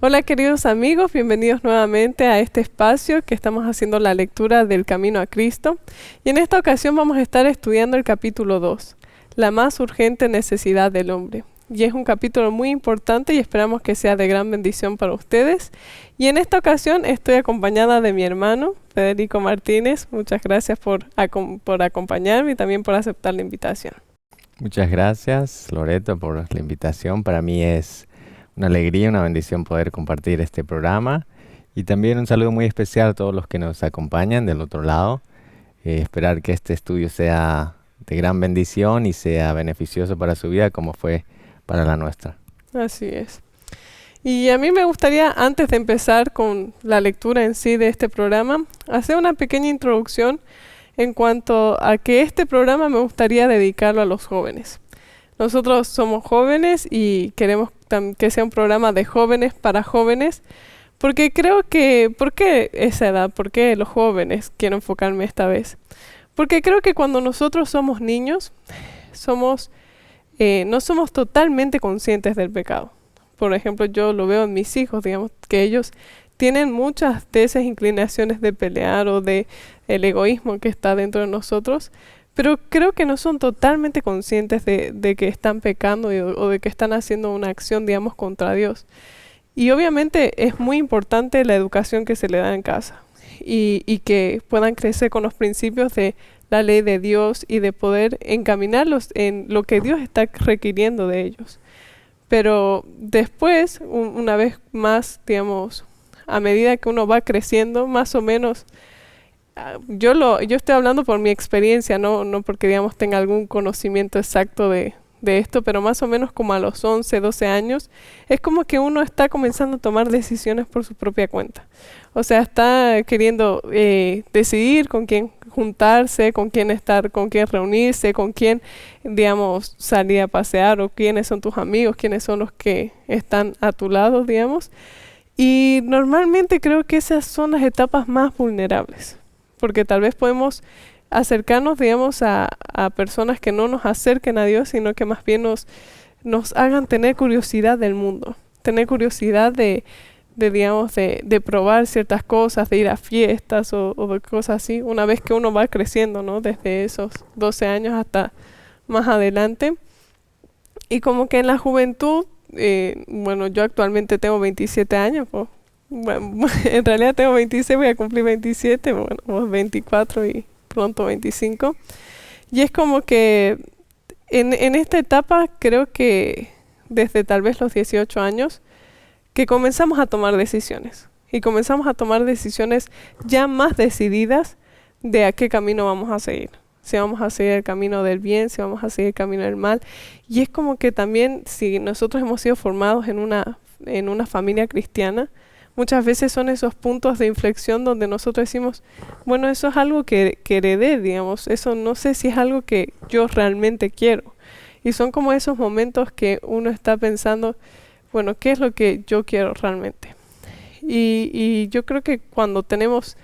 Hola queridos amigos, bienvenidos nuevamente a este espacio que estamos haciendo la lectura del Camino a Cristo. Y en esta ocasión vamos a estar estudiando el capítulo 2, la más urgente necesidad del hombre. Y es un capítulo muy importante y esperamos que sea de gran bendición para ustedes. Y en esta ocasión estoy acompañada de mi hermano, Federico Martínez. Muchas gracias por acompañarme y también por aceptar la invitación. Muchas gracias, Loreto, por la invitación. Para mí es una alegría, una bendición poder compartir este programa. Y también un saludo muy especial a todos los que nos acompañan del otro lado. Esperar que este estudio sea de gran bendición y sea beneficioso para su vida como fue para la nuestra. Así es. Y a mí me gustaría, antes de empezar con la lectura en sí de este programa, hacer una pequeña introducción en cuanto a que este programa me gustaría dedicarlo a los jóvenes. Nosotros somos jóvenes y queremos que sea un programa de jóvenes para jóvenes, porque creo que, ¿por qué esa edad? ¿Por qué los jóvenes? Quiero enfocarme esta vez. Porque creo que cuando nosotros somos niños, no somos totalmente conscientes del pecado. Por ejemplo, yo lo veo en mis hijos, digamos, que ellos tienen muchas de esas inclinaciones de pelear o de el egoísmo que está dentro de nosotros, pero creo que no son totalmente conscientes de que están pecando o de que están haciendo una acción, digamos, contra Dios. Y obviamente es muy importante la educación que se le da en casa y que puedan crecer con los principios de la ley de Dios y de poder encaminarlos en lo que Dios está requiriendo de ellos. Pero después, una vez más, digamos, a medida que uno va creciendo, más o menos, yo estoy hablando por mi experiencia, no porque, digamos, tenga algún conocimiento exacto de esto, pero más o menos como a los 11, 12 años, es como que uno está comenzando a tomar decisiones por su propia cuenta. O sea, está queriendo decidir con quién juntarse, con quién estar, con quién reunirse, con quién, digamos, salir a pasear, o quiénes son tus amigos, quiénes son los que están a tu lado, digamos. Y normalmente creo que esas son las etapas más vulnerables, porque tal vez podemos acercarnos, digamos, a personas que no nos acerquen a Dios, sino que más bien nos hagan tener curiosidad del mundo, tener curiosidad digamos, de probar ciertas cosas, de ir a fiestas o de cosas así, una vez que uno va creciendo, ¿no? Desde esos 12 años hasta más adelante. Y como que en la juventud, bueno, yo actualmente tengo 27 años, pues, bueno, en realidad tengo 26, voy a cumplir 27, bueno, vos 24 y pronto 25. Y es como que en esta etapa creo que desde tal vez los 18 años que comenzamos a tomar decisiones. Y comenzamos a tomar decisiones ya más decididas de a qué camino vamos a seguir. Si vamos a seguir el camino del bien, si vamos a seguir el camino del mal. Y es como que también si nosotros hemos sido formados en una familia cristiana, muchas veces son esos puntos de inflexión donde nosotros decimos, bueno, eso es algo que heredé, digamos, eso no sé si es algo que yo realmente quiero. Y son como esos momentos que uno está pensando, bueno, ¿qué es lo que yo quiero realmente? Y yo creo que cuando tenemos,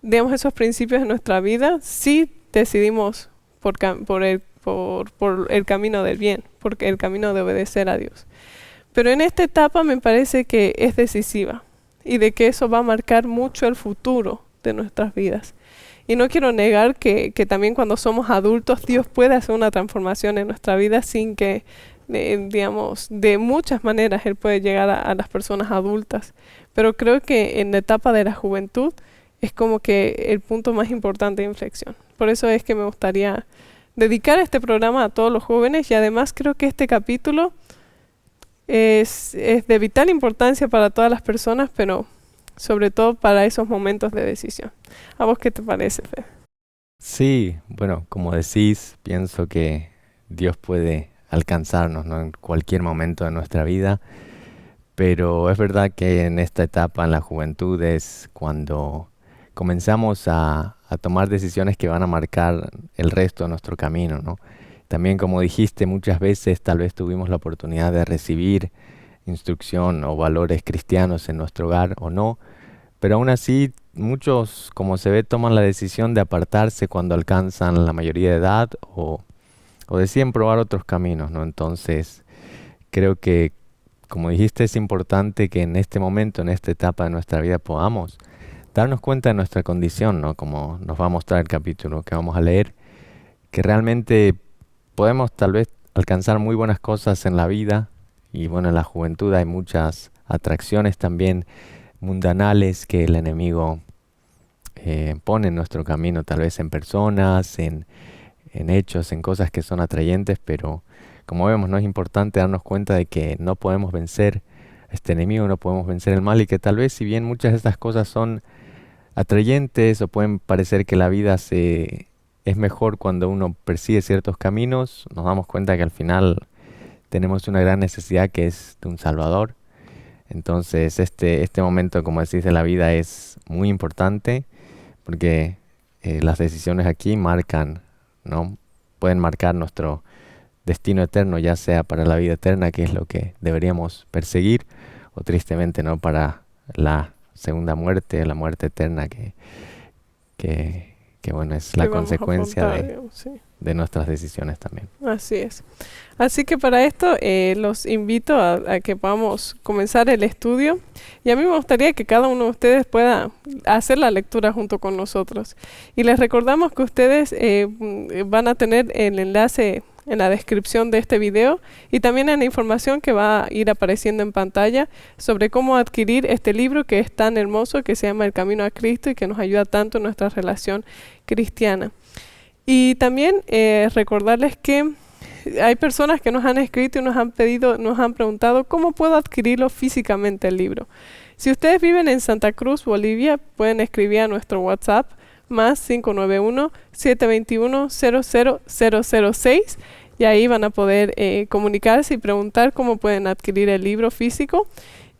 digamos, esos principios en nuestra vida, sí decidimos por el camino del bien, por el camino de obedecer a Dios. Pero en esta etapa me parece que es decisiva y de que eso va a marcar mucho el futuro de nuestras vidas. Y no quiero negar que también cuando somos adultos Dios puede hacer una transformación en nuestra vida sin que, digamos, de muchas maneras Él puede llegar a las personas adultas. Pero creo que en la etapa de la juventud es como que el punto más importante de inflexión. Por eso es que me gustaría dedicar este programa a todos los jóvenes y además creo que este capítulo es de vital importancia para todas las personas, pero sobre todo para esos momentos de decisión. ¿A vos qué te parece, Fe? Sí, bueno, como decís, pienso que Dios puede alcanzarnos, ¿no? En cualquier momento de nuestra vida, pero es verdad que en esta etapa, en la juventud, es cuando comenzamos a tomar decisiones que van a marcar el resto de nuestro camino, ¿no? También, como dijiste, muchas veces tal vez tuvimos la oportunidad de recibir instrucción o valores cristianos en nuestro hogar o no, pero aún así muchos, como se ve, toman la decisión de apartarse cuando alcanzan la mayoría de edad o deciden probar otros caminos, ¿no? Entonces, creo que como dijiste, es importante que en este momento, en esta etapa de nuestra vida, podamos darnos cuenta de nuestra condición, ¿no? Como nos va a mostrar el capítulo que vamos a leer, que realmente podemos tal vez alcanzar muy buenas cosas en la vida. Y bueno, en la juventud hay muchas atracciones también mundanales que el enemigo pone en nuestro camino, tal vez en personas, en hechos, en cosas que son atrayentes, pero como vemos, no es importante darnos cuenta de que no podemos vencer a este enemigo, no podemos vencer el mal, y que tal vez, si bien muchas de estas cosas son atrayentes o pueden parecer que la vida es mejor cuando uno persigue ciertos caminos, nos damos cuenta que al final tenemos una gran necesidad, que es de un Salvador. Entonces este momento, como decís, de la vida es muy importante, porque las decisiones aquí marcan, ¿no? Pueden marcar nuestro destino eterno, ya sea para la vida eterna, que es lo que deberíamos perseguir, o tristemente, ¿no? Para la segunda muerte, la muerte eterna, que bueno, es Que la vamos a consecuencia afrontar, digamos, sí. de nuestras decisiones también. Así es. Así que para esto los invito a que podamos comenzar el estudio, y a mí me gustaría que cada uno de ustedes pueda hacer la lectura junto con nosotros. Y les recordamos que ustedes van a tener el enlace en la descripción de este video, y también en la información que va a ir apareciendo en pantalla sobre cómo adquirir este libro que es tan hermoso, que se llama El Camino a Cristo, y que nos ayuda tanto en nuestra relación cristiana. Y también recordarles que hay personas que nos han escrito y nos han preguntado cómo puedo adquirirlo físicamente el libro. Si ustedes viven en Santa Cruz, Bolivia, pueden escribir a nuestro WhatsApp más 591-721-00006, y ahí van a poder comunicarse y preguntar cómo pueden adquirir el libro físico.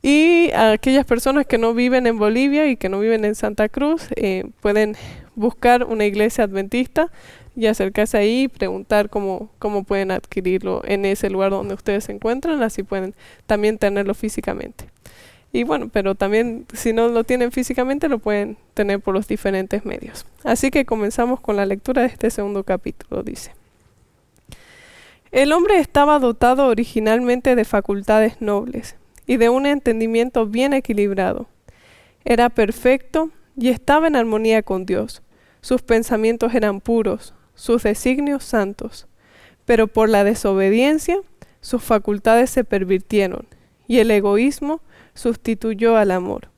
Y a aquellas personas que no viven en Bolivia y que no viven en Santa Cruz, pueden buscar una iglesia adventista y acercarse ahí y preguntar cómo pueden adquirirlo en ese lugar donde ustedes se encuentran, así pueden también tenerlo físicamente. Y bueno, pero también si no lo tienen físicamente, lo pueden tener por los diferentes medios. Así que comenzamos con la lectura de este segundo capítulo. Dice: el hombre estaba dotado originalmente de facultades nobles y de un entendimiento bien equilibrado. Era perfecto y estaba en armonía con Dios. Sus pensamientos eran puros, sus designios santos. Pero por la desobediencia, sus facultades se pervirtieron y el egoísmo sustituyó al amor.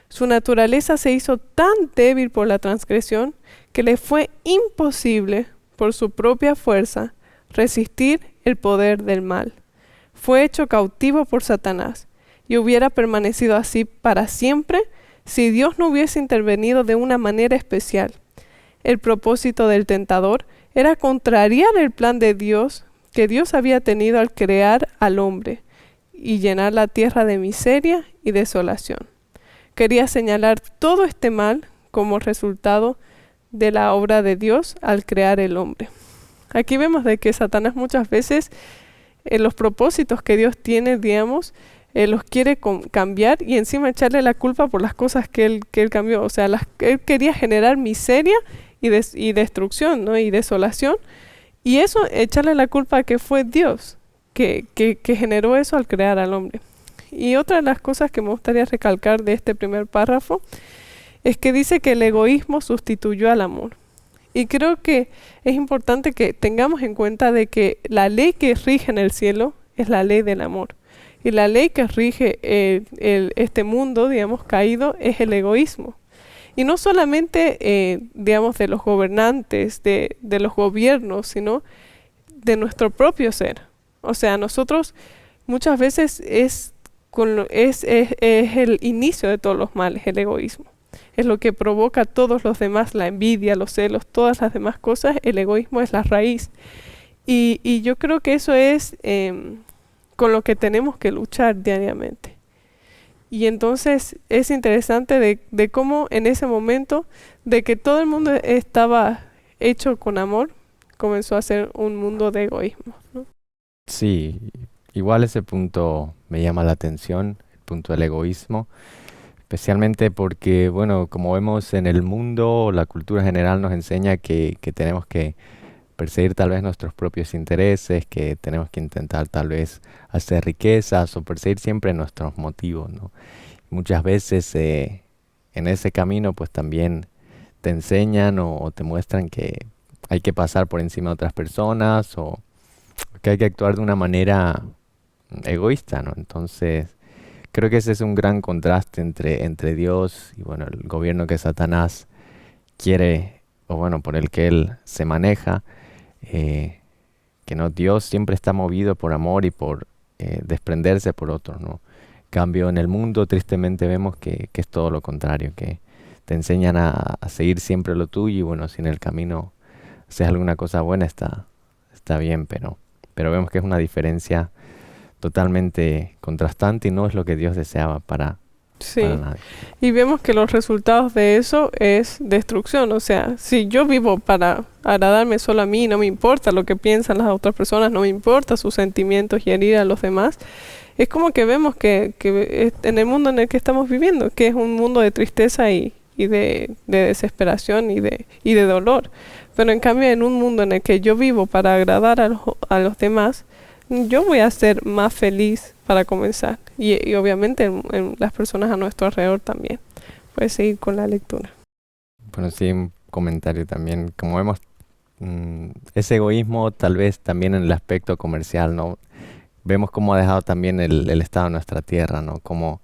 Su naturaleza se hizo tan débil por la transgresión que le fue imposible, por su propia fuerza, resistir el poder del mal. Fue hecho cautivo por Satanás, y hubiera permanecido así para siempre si Dios no hubiese intervenido de una manera especial. El propósito del tentador era contrariar el plan de Dios que Dios había tenido al crear al hombre y llenar la tierra de miseria y desolación. Quería señalar todo este mal como resultado de la obra de Dios al crear el hombre. Aquí vemos de que Satanás muchas veces los propósitos que Dios tiene, digamos, los quiere cambiar y encima echarle la culpa por las cosas que él cambió. O sea, él quería generar miseria y destrucción, ¿no? Y desolación. Y eso, echarle la culpa a que fue Dios que generó eso al crear al hombre. Y otra de las cosas que me gustaría recalcar de este primer párrafo es que dice que el egoísmo sustituyó al amor. Y creo que es importante que tengamos en cuenta de que la ley que rige en el cielo es la ley del amor. Y la ley que rige este mundo, digamos, caído, es el egoísmo. Y no solamente, digamos, de los gobernantes, de los gobiernos, sino de nuestro propio ser. O sea, nosotros muchas veces es el inicio de todos los males, el egoísmo. Es lo que provoca a todos los demás, la envidia, los celos, todas las demás cosas. El egoísmo es la raíz. Y yo creo que eso es con lo que tenemos que luchar diariamente. Y entonces es interesante de cómo en ese momento de que todo el mundo estaba hecho con amor, comenzó a ser un mundo de egoísmo, ¿no? Sí, igual ese punto me llama la atención, el punto del egoísmo, especialmente porque, bueno, como vemos en el mundo, la cultura general nos enseña que tenemos que perseguir tal vez nuestros propios intereses, que tenemos que intentar tal vez hacer riquezas o perseguir siempre nuestros motivos, ¿no? Muchas veces en ese camino pues también te enseñan o te muestran que hay que pasar por encima de otras personas o que hay que actuar de una manera egoísta, ¿no? Entonces, creo que ese es un gran contraste entre Dios y bueno, el gobierno que Satanás quiere, o bueno, por el que él se maneja, eh, que no, Dios siempre está movido por amor y por desprenderse por otros, ¿no? En cambio, en el mundo tristemente vemos que es todo lo contrario, que te enseñan a seguir siempre lo tuyo y bueno, si en el camino haces alguna cosa buena está bien, pero vemos que es una diferencia totalmente contrastante y no es lo que Dios deseaba para Sí, nadie. y vemos que los resultados de eso es destrucción. O sea, si yo vivo para agradarme solo a mí, no me importa lo que piensan las otras personas, no me importa sus sentimientos y herir a los demás, es como que vemos que en el mundo en el que estamos viviendo, que es un mundo de tristeza y de desesperación y de dolor. Pero en cambio, en un mundo en el que yo vivo para agradar a los demás, yo voy a ser más feliz para comenzar. Y obviamente en las personas a nuestro alrededor también. Puedes seguir con la lectura. Bueno, sí, un comentario también. Como vemos, ese egoísmo tal vez también en el aspecto comercial, ¿no? Vemos cómo ha dejado también el estado de nuestra tierra, ¿no? Como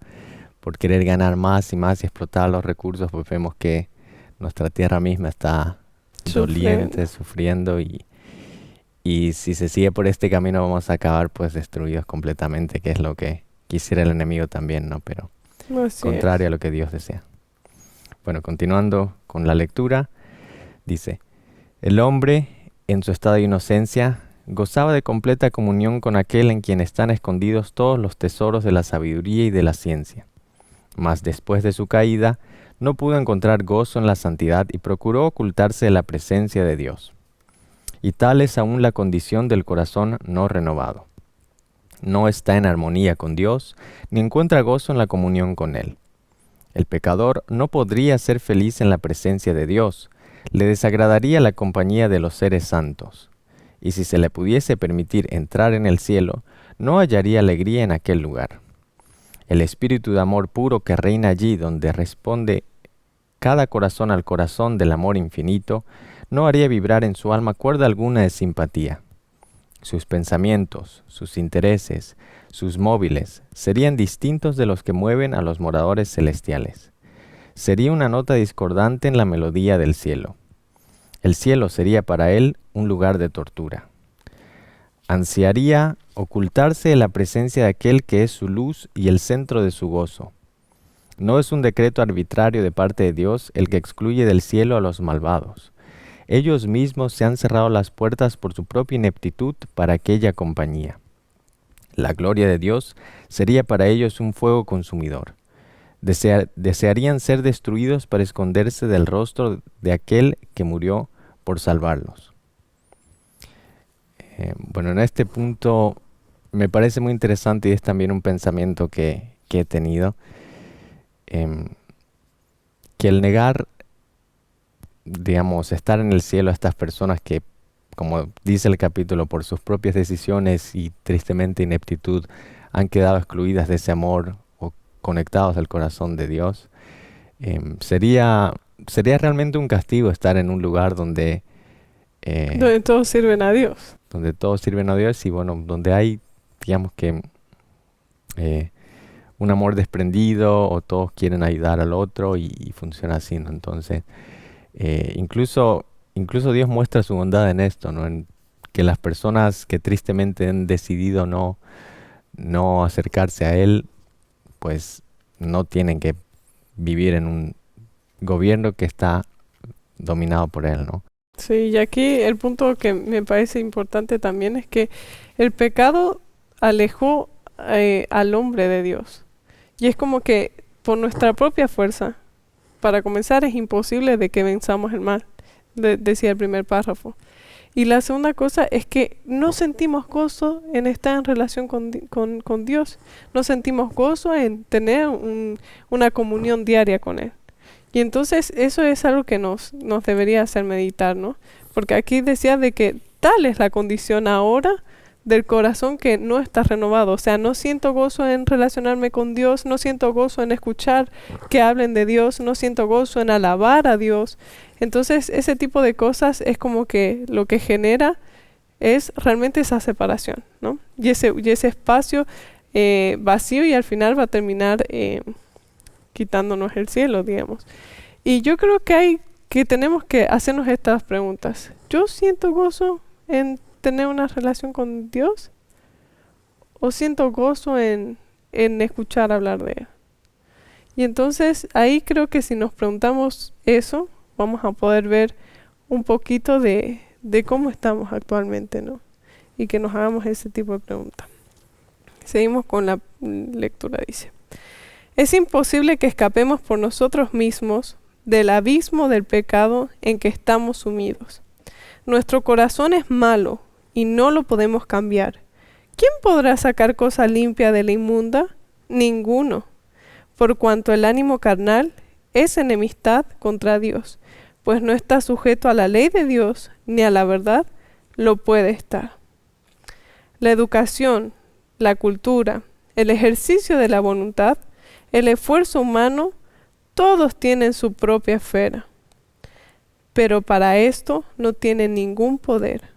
por querer ganar más y más y explotar los recursos, pues vemos que nuestra tierra misma está doliente, sufriendo y si se sigue por este camino vamos a acabar pues destruidos completamente, que es lo que quisiera el enemigo también, ¿no? Pero Así contrario es. a lo que Dios desea. Bueno, continuando con la lectura, dice, el hombre, en su estado de inocencia, gozaba de completa comunión con aquel en quien están escondidos todos los tesoros de la sabiduría y de la ciencia. Mas después de su caída, no pudo encontrar gozo en la santidad y procuró ocultarse de la presencia de Dios. Y tal es aún la condición del corazón no renovado. No está en armonía con Dios, ni encuentra gozo en la comunión con Él. El pecador no podría ser feliz en la presencia de Dios, le desagradaría la compañía de los seres santos. Y si se le pudiese permitir entrar en el cielo, no hallaría alegría en aquel lugar. El espíritu de amor puro que reina allí donde responde cada corazón al corazón del amor infinito, no haría vibrar en su alma cuerda alguna de simpatía. Sus pensamientos, sus intereses, sus móviles serían distintos de los que mueven a los moradores celestiales. Sería una nota discordante en la melodía del cielo. El cielo sería para él un lugar de tortura. Ansiaría ocultarse de la presencia de aquel que es su luz y el centro de su gozo. No es un decreto arbitrario de parte de Dios el que excluye del cielo a los malvados. Ellos mismos se han cerrado las puertas por su propia ineptitud para aquella compañía. La gloria de Dios sería para ellos un fuego consumidor. Desearían ser destruidos para esconderse del rostro de aquel que murió por salvarlos. Bueno, en este punto me parece muy interesante y es también un pensamiento que he tenido, que el negar, digamos, estar en el cielo a estas personas que, como dice el capítulo, por sus propias decisiones y tristemente ineptitud, han quedado excluidas de ese amor o conectados al corazón de Dios, sería realmente un castigo estar en un lugar donde Donde todos sirven a Dios. donde todos sirven a Dios y bueno, donde hay, digamos que, un amor desprendido o todos quieren ayudar al otro y funciona así, ¿no? Entonces, incluso Dios muestra su bondad en esto, ¿no? En que las personas que tristemente han decidido no acercarse a Él, pues no tienen que vivir en un gobierno que está dominado por Él, ¿no? Sí, y aquí el punto que me parece importante también es que el pecado alejó al hombre de Dios. Y es como que por nuestra propia fuerza, para comenzar, es imposible de que venzamos el mal, decía el primer párrafo. Y la segunda cosa es que no sentimos gozo en estar en relación con Dios. No sentimos gozo en tener una comunión diaria con Él. Y entonces eso es algo que nos debería hacer meditar, ¿no? Porque aquí decía de que tal es la condición ahora del corazón que no está renovado. O sea, no siento gozo en relacionarme con Dios, no siento gozo en escuchar que hablen de Dios, no siento gozo en alabar a Dios. Entonces, ese tipo de cosas es como que lo que genera es realmente esa separación, ¿no? Y ese espacio vacío, y al final va a terminar quitándonos el cielo, digamos. Y yo creo que tenemos que hacernos estas preguntas. ¿Yo siento gozo en tener una relación con Dios? ¿O siento gozo en escuchar hablar de Él? Y entonces ahí creo que si nos preguntamos eso, vamos a poder ver un poquito de cómo estamos actualmente, ¿no? Y que nos hagamos ese tipo de preguntas. Seguimos con la lectura, dice. Es imposible que escapemos por nosotros mismos del abismo del pecado en que estamos sumidos. Nuestro corazón es malo y no lo podemos cambiar. ¿Quién podrá sacar cosa limpia de la inmunda? Ninguno, por cuanto el ánimo carnal es enemistad contra Dios, pues no está sujeto a la ley de Dios, ni a la verdad lo puede estar. La educación, la cultura, el ejercicio de la voluntad, el esfuerzo humano, todos tienen su propia esfera. Pero para esto no tienen ningún poder.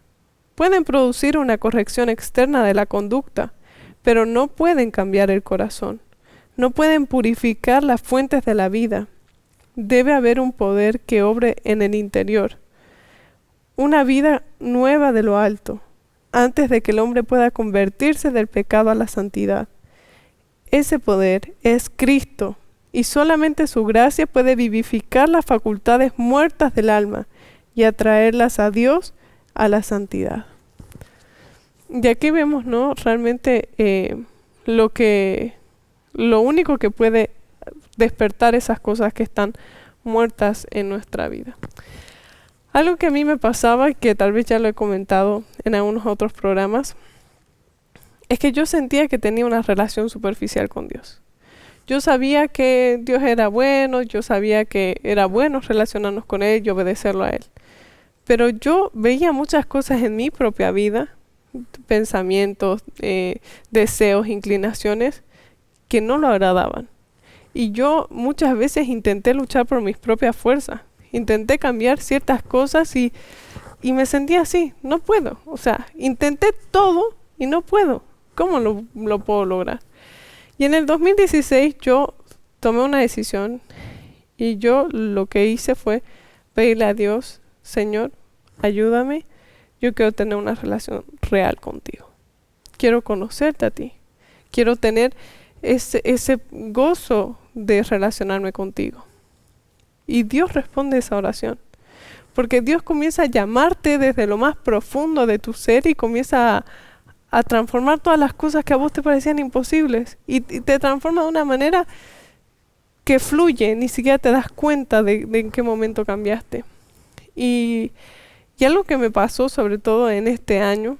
Pueden producir una corrección externa de la conducta, pero no pueden cambiar el corazón. No pueden purificar las fuentes de la vida. Debe haber un poder que obre en el interior. Una vida nueva de lo alto, antes de que el hombre pueda convertirse del pecado a la santidad. Ese poder es Cristo, y solamente su gracia puede vivificar las facultades muertas del alma y atraerlas a Dios, a la santidad. Y aquí vemos, ¿no? Realmente lo único que puede despertar esas cosas que están muertas en nuestra vida. Algo que a mí me pasaba, que tal vez ya lo he comentado en algunos otros programas, es que yo sentía que tenía una relación superficial con Dios. Yo sabía que Dios era bueno, yo sabía que era bueno relacionarnos con Él y obedecerlo a Él. Pero yo veía muchas cosas en mi propia vida, pensamientos, deseos, inclinaciones, que no lo agradaban. Y yo muchas veces intenté luchar por mis propias fuerzas. Intenté cambiar ciertas cosas y me sentía así, no puedo. O sea, intenté todo y no puedo. ¿Cómo lo puedo lograr? Y en el 2016 yo tomé una decisión y yo lo que hice fue pedirle a Dios, Señor, ayúdame, yo quiero tener una relación real contigo. Quiero conocerte a ti. Quiero tener ese gozo de relacionarme contigo. Y Dios responde esa oración. Porque Dios comienza a llamarte desde lo más profundo de tu ser y comienza a transformar todas las cosas que a vos te parecían imposibles. Y te transforma de una manera que fluye, ni siquiera te das cuenta de en qué momento cambiaste. Y algo que me pasó sobre todo en este año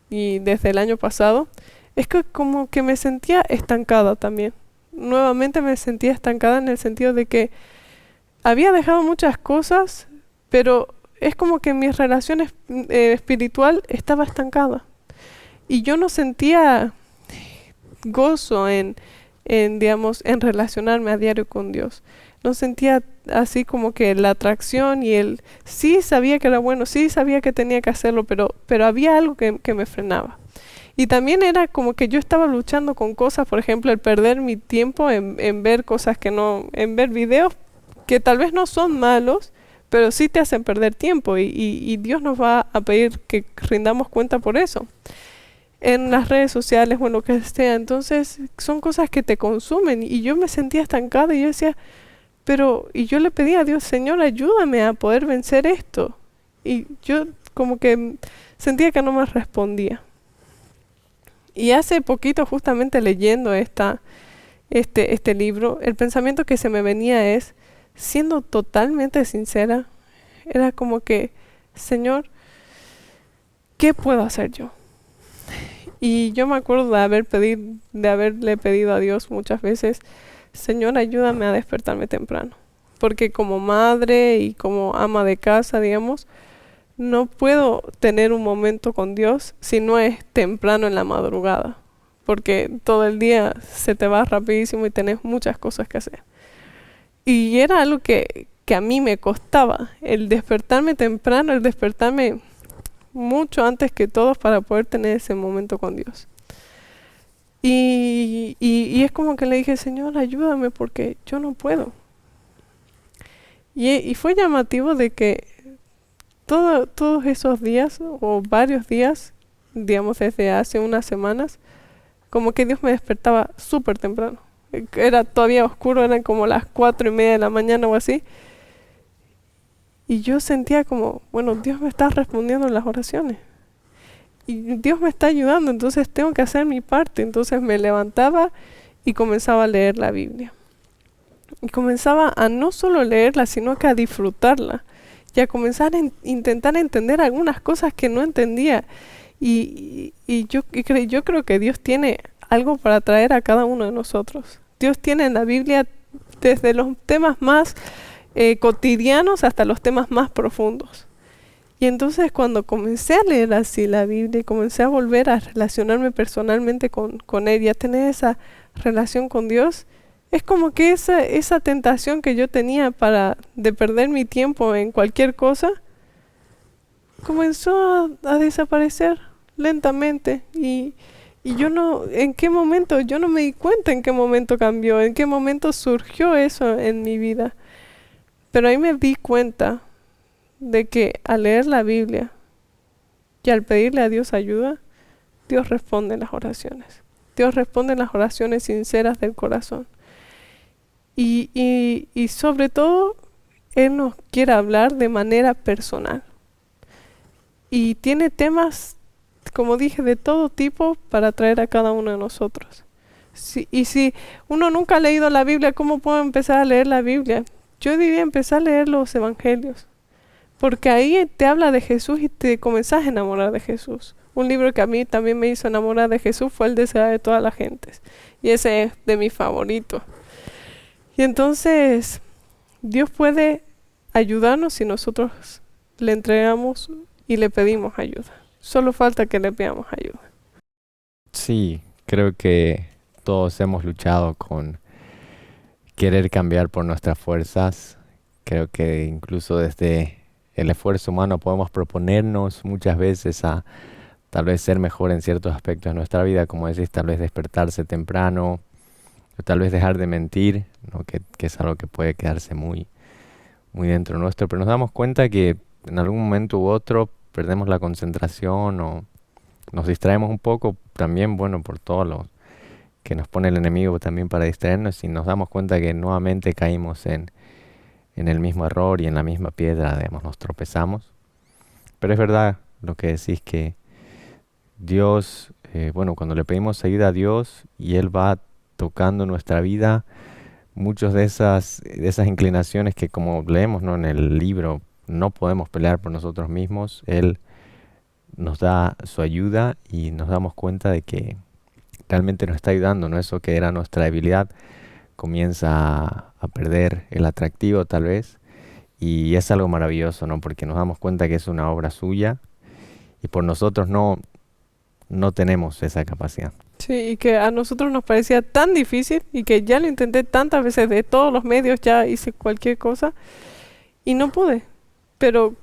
y desde el año pasado, es que como que me sentía estancada también. Nuevamente me sentía estancada en el sentido de que había dejado muchas cosas, pero es como que mi relación espiritual estaba estancada. Y yo no sentía gozo digamos, en relacionarme a diario con Dios. No sentía así como que la atracción y sí sabía que era bueno, sí sabía que tenía que hacerlo, pero había algo que me frenaba. Y también era como que yo estaba luchando con cosas, por ejemplo, el perder mi tiempo en ver cosas en ver videos que tal vez no son malos, pero sí te hacen perder tiempo y Dios nos va a pedir que rindamos cuenta por eso. En las redes sociales o en lo que sea, entonces son cosas que te consumen y yo me sentía estancada y yo decía, y yo le pedí a Dios, Señor, ayúdame a poder vencer esto. Y yo como que sentía que no me respondía. Y hace poquito, justamente leyendo este libro, el pensamiento que se me venía es, siendo totalmente sincera, era como que, Señor, ¿qué puedo hacer yo? Y yo me acuerdo de haberle pedido a Dios muchas veces, Señor, ayúdame a despertarme temprano. Porque como madre y como ama de casa, digamos, no puedo tener un momento con Dios si no es temprano en la madrugada, porque todo el día se te va rapidísimo y tenés muchas cosas que hacer. Y era algo que a mí me costaba, el despertarme temprano, el despertarme mucho antes que todos para poder tener ese momento con Dios. Y es como que le dije, Señor, ayúdame porque yo no puedo. Y fue llamativo de que todos esos días, o varios días, digamos desde hace unas semanas, como que Dios me despertaba súper temprano. Era todavía oscuro, eran como las 4:30 de la mañana o así. Y yo sentía como, bueno, Dios me está respondiendo las oraciones. Y Dios me está ayudando, entonces tengo que hacer mi parte. Entonces me levantaba y comenzaba a leer la Biblia. Y comenzaba a no solo leerla, sino que a disfrutarla. Y a comenzar a intentar entender algunas cosas que no entendía. Yo creo que Dios tiene algo para traer a cada uno de nosotros. Dios tiene en la Biblia desde los temas más cotidianos hasta los temas más profundos. Y entonces cuando comencé a leer así la Biblia y comencé a volver a relacionarme personalmente con Él y a tener esa relación con Dios, es como que esa tentación que yo tenía de perder mi tiempo en cualquier cosa, comenzó a desaparecer lentamente. Y yo ¿en qué momento? Yo no me di cuenta en qué momento cambió, en qué momento surgió eso en mi vida. Pero ahí me di cuenta de que al leer la Biblia y al pedirle a Dios ayuda, Dios responde las oraciones. Dios responde las oraciones sinceras del corazón. Y sobre todo, Él nos quiere hablar de manera personal. Y tiene temas, como dije, de todo tipo para traer a cada uno de nosotros. Y si uno nunca ha leído la Biblia, ¿cómo puedo empezar a leer la Biblia? Yo diría empezar a leer los evangelios. Porque ahí te habla de Jesús y te comenzás a enamorar de Jesús. Un libro que a mí también me hizo enamorar de Jesús fue El Deseado de todas las gentes. Y ese es de mis favoritos. Y entonces, Dios puede ayudarnos si nosotros le entregamos y le pedimos ayuda. Solo falta que le pidamos ayuda. Sí, creo que todos hemos luchado con querer cambiar por nuestras fuerzas. Creo que incluso desde el esfuerzo humano podemos proponernos muchas veces a tal vez ser mejor en ciertos aspectos de nuestra vida, como decís, tal vez despertarse temprano, o tal vez dejar de mentir, ¿no? que es algo que puede quedarse muy, muy dentro nuestro, pero nos damos cuenta que en algún momento u otro perdemos la concentración o nos distraemos un poco, también, bueno, por todo lo que nos pone el enemigo también para distraernos, y nos damos cuenta que nuevamente caímos en el mismo error y en la misma piedra, digamos, nos tropezamos. Pero es verdad lo que decís, que Dios, cuando le pedimos ayuda a Dios y Él va tocando nuestra vida, muchas de esas inclinaciones que, como leemos, ¿no?, en el libro, no podemos pelear por nosotros mismos, Él nos da su ayuda y nos damos cuenta de que realmente nos está ayudando, ¿no? Eso que era nuestra debilidad comienza a perder el atractivo tal vez, y es algo maravilloso, ¿no? Porque nos damos cuenta que es una obra suya y por nosotros no tenemos esa capacidad. Sí, y que a nosotros nos parecía tan difícil y que ya lo intenté tantas veces de todos los medios, ya hice cualquier cosa y no pude. Pero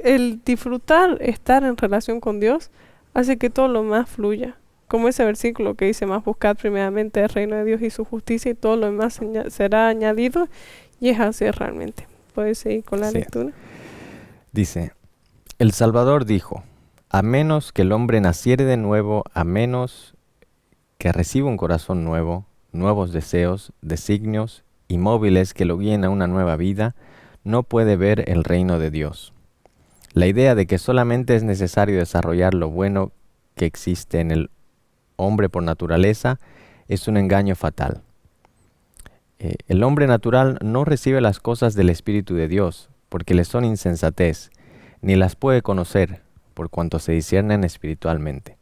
el disfrutar, estar en relación con Dios, hace que todo lo más fluya. Como ese versículo que dice, más buscad primeramente el reino de Dios y su justicia y todo lo demás será añadido, y es así realmente. ¿Puedes seguir con la lectura? Dice, el Salvador dijo, a menos que el hombre naciere de nuevo, a menos que reciba un corazón nuevo, nuevos deseos, designios y móviles que lo guíen a una nueva vida, no puede ver el reino de Dios. La idea de que solamente es necesario desarrollar lo bueno que existe en el hombre por naturaleza es un engaño fatal. El hombre natural no recibe las cosas del Espíritu de Dios, porque le son insensatez, ni las puede conocer, por cuanto se disciernen espiritualmente.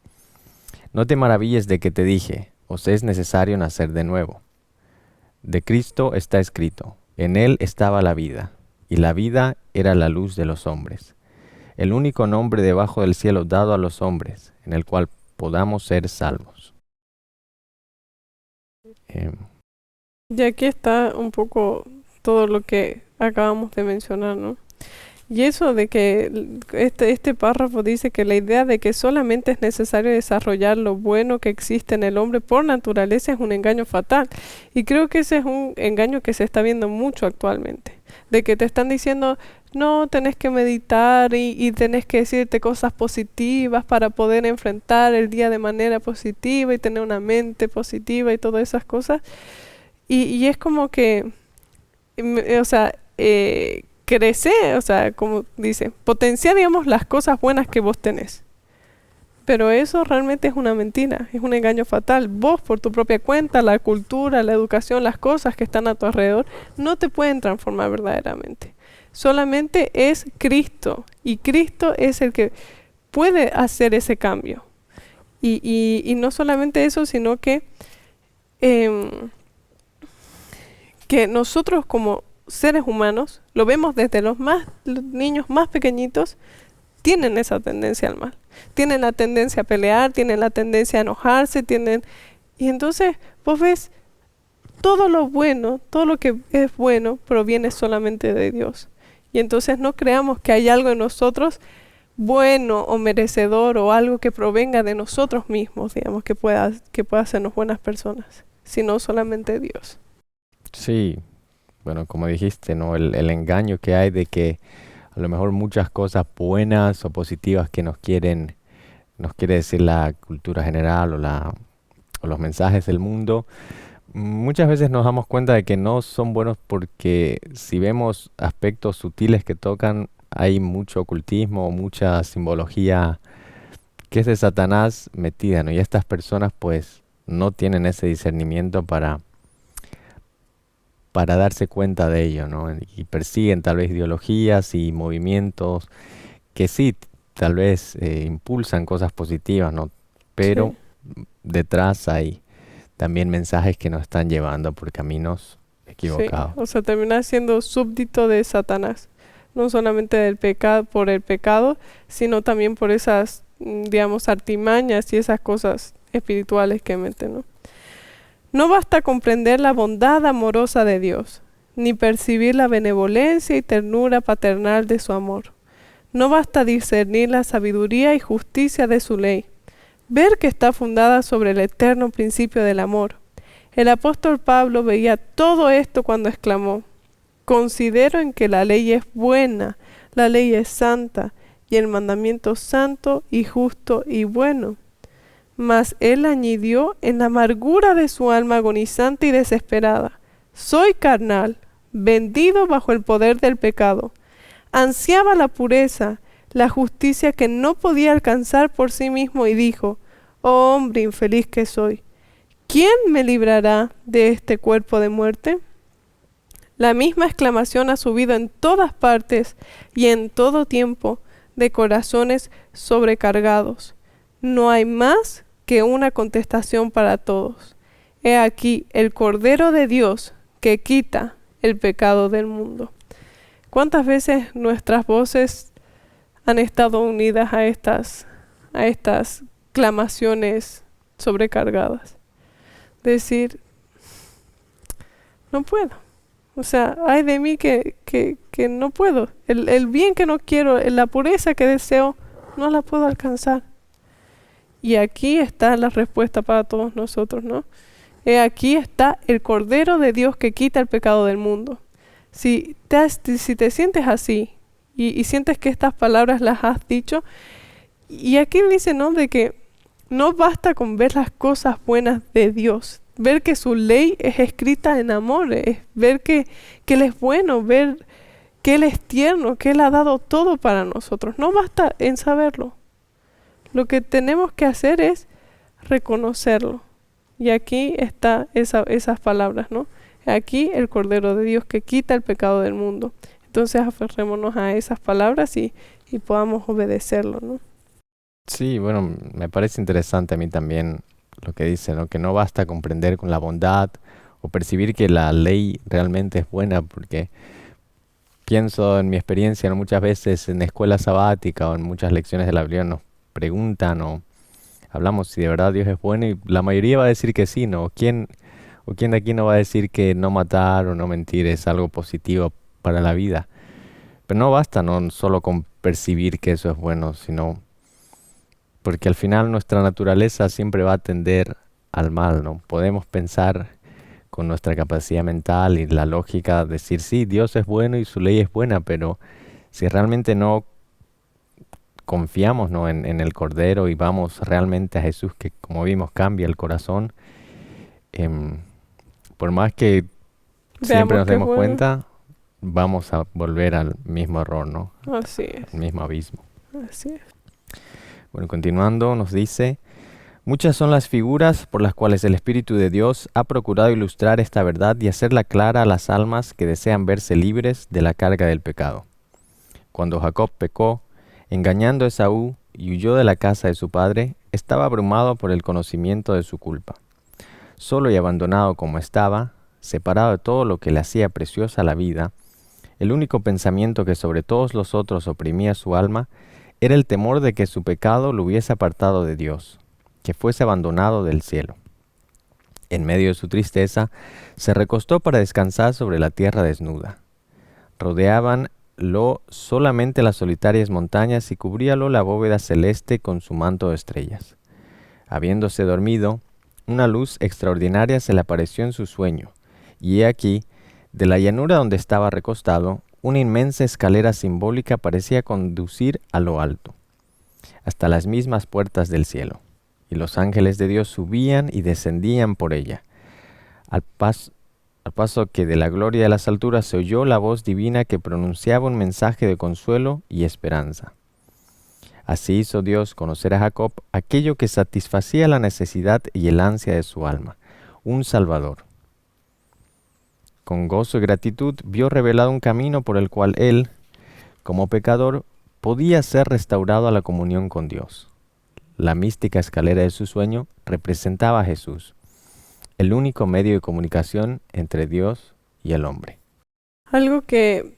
No te maravilles de que te dije, os es necesario nacer de nuevo. De Cristo está escrito, en Él estaba la vida, y la vida era la luz de los hombres. el único nombre debajo del cielo dado a los hombres, en el cual podamos ser salvos. Em, Y aquí está un poco todo lo que acabamos de mencionar, ¿no? Y eso de que este párrafo dice que la idea de que solamente es necesario desarrollar lo bueno que existe en el hombre por naturaleza es un engaño fatal. Y creo que ese es un engaño que se está viendo mucho actualmente. De que te están diciendo, no, tenés que meditar y tenés que decirte cosas positivas para poder enfrentar el día de manera positiva y tener una mente positiva y todas esas cosas. Y es como que, o sea, crecer, o sea, como dice, potenciar, digamos, las cosas buenas que vos tenés. Pero eso realmente es una mentira, es un engaño fatal. Vos, por tu propia cuenta, la cultura, la educación, las cosas que están a tu alrededor, no te pueden transformar verdaderamente. Solamente es Cristo, y Cristo es el que puede hacer ese cambio. Y no solamente eso, sino em, que nosotros como seres humanos, lo vemos desde los niños más pequeñitos, tienen esa tendencia al mal. Tienen la tendencia a pelear, tienen la tendencia a enojarse, y entonces vos ves todo lo bueno, todo lo que es bueno proviene solamente de Dios. Y entonces no creamos que hay algo en nosotros bueno o merecedor o algo que provenga de nosotros mismos, digamos, que pueda hacernos buenas personas, sino solamente Dios. sí, bueno, como dijiste, ¿no? El engaño que hay de que a lo mejor muchas cosas buenas o positivas que nos quiere decir la cultura general o los mensajes del mundo, muchas veces nos damos cuenta de que no son buenos porque si vemos aspectos sutiles que tocan, hay mucho ocultismo o mucha simbología que es de Satanás metida, ¿no? Y estas personas pues no tienen ese discernimiento para darse cuenta de ello, ¿no? Y persiguen tal vez ideologías y movimientos que sí, tal vez impulsan cosas positivas, ¿no? Sí, Pero detrás hay también mensajes que nos están llevando por caminos sí. equivocados. O sea, terminar siendo súbdito de Satanás. No solamente del pecado, por el pecado, sino también por esas, digamos, artimañas y esas cosas espirituales que meten, ¿no? No basta comprender la bondad amorosa de Dios, ni percibir la benevolencia y ternura paternal de su amor. No basta discernir la sabiduría y justicia de su ley, ver que está fundada sobre el eterno principio del amor. El apóstol Pablo veía todo esto cuando exclamó: considero en que la ley es buena, la ley es santa, y el mandamiento santo y justo y bueno. Mas él añadió en la amargura de su alma agonizante y desesperada: soy carnal, vendido bajo el poder del pecado. Ansiaba la pureza, la justicia que no podía alcanzar por sí mismo, y dijo: oh hombre infeliz que soy, ¿quién me librará de este cuerpo de muerte? La misma exclamación ha subido en todas partes y en todo tiempo de corazones sobrecargados. No hay más que una contestación para todos. He aquí el Cordero de Dios que quita el pecado del mundo. ¿Cuántas veces nuestras voces han estado unidas a estas clamaciones sobrecargadas? Decir, no puedo. O sea, ay de mí que no puedo. El bien que no quiero, la pureza que deseo, no la puedo alcanzar. Y aquí está la respuesta para todos nosotros, ¿no? Aquí está el Cordero de Dios que quita el pecado del mundo. Si te sientes así y sientes que estas palabras las has dicho, y aquí dice, ¿no? De que no basta con ver las cosas buenas de Dios, ver que su ley es escrita en amor, es ver que Él es bueno, ver que Él es tierno, que Él ha dado todo para nosotros. No basta en saberlo. Lo que tenemos que hacer es reconocerlo. Y aquí está esas palabras, ¿no? Aquí el Cordero de Dios que quita el pecado del mundo. Entonces aferrémonos a esas palabras y podamos obedecerlo, ¿no? Sí, bueno, me parece interesante a mí también lo que dice, ¿no? Que no basta comprender con la bondad o percibir que la ley realmente es buena, porque Pienso en mi experiencia, ¿no? Muchas veces en escuela sabática o en muchas lecciones de la Biblia nos preguntan o hablamos si de verdad Dios es bueno y la mayoría va a decir que sí, ¿no? O quién de aquí no va a decir que no matar o no mentir es algo positivo para la vida? Pero no basta no solo con percibir que eso es bueno, sino porque al final nuestra naturaleza siempre va a tender al mal, ¿no? Podemos pensar con nuestra capacidad mental y la lógica, decir sí, Dios es bueno y su ley es buena, pero si realmente no confiamos, ¿no? en el Cordero y vamos realmente a Jesús, que como vimos cambia el corazón, em, por más que siempre Veamos nos que es demos bueno. cuenta, vamos a volver al mismo error, ¿no? Así es, Al mismo abismo. así es. Bueno, continuando, nos dice, muchas son las figuras por las cuales el Espíritu de Dios ha procurado ilustrar esta verdad y hacerla clara a las almas que desean verse libres de la carga del pecado. Cuando Jacob pecó, engañando a Esaú y huyó de la casa de su padre, estaba abrumado por el conocimiento de su culpa. Solo y abandonado como estaba, separado de todo lo que le hacía preciosa la vida, el único pensamiento que sobre todos los otros oprimía su alma era el temor de que su pecado lo hubiese apartado de Dios, que fuese abandonado del cielo. En medio de su tristeza, se recostó para descansar sobre la tierra desnuda. Rodeábanlo solamente las solitarias montañas y cubríalo la bóveda celeste con su manto de estrellas. Habiéndose dormido, una luz extraordinaria se le apareció en su sueño, y he aquí, de la llanura donde estaba recostado, una inmensa escalera simbólica parecía conducir a lo alto, hasta las mismas puertas del cielo, y los ángeles de Dios subían y descendían por ella. Al paso que de la gloria de las alturas se oyó la voz divina que pronunciaba un mensaje de consuelo y esperanza. Así hizo Dios conocer a Jacob aquello que satisfacía la necesidad y el ansia de su alma, un Salvador. Con gozo y gratitud vio revelado un camino por el cual él, como pecador, podía ser restaurado a la comunión con Dios. La mística escalera de su sueño representaba a Jesús, el único medio de comunicación entre Dios y el hombre. Algo que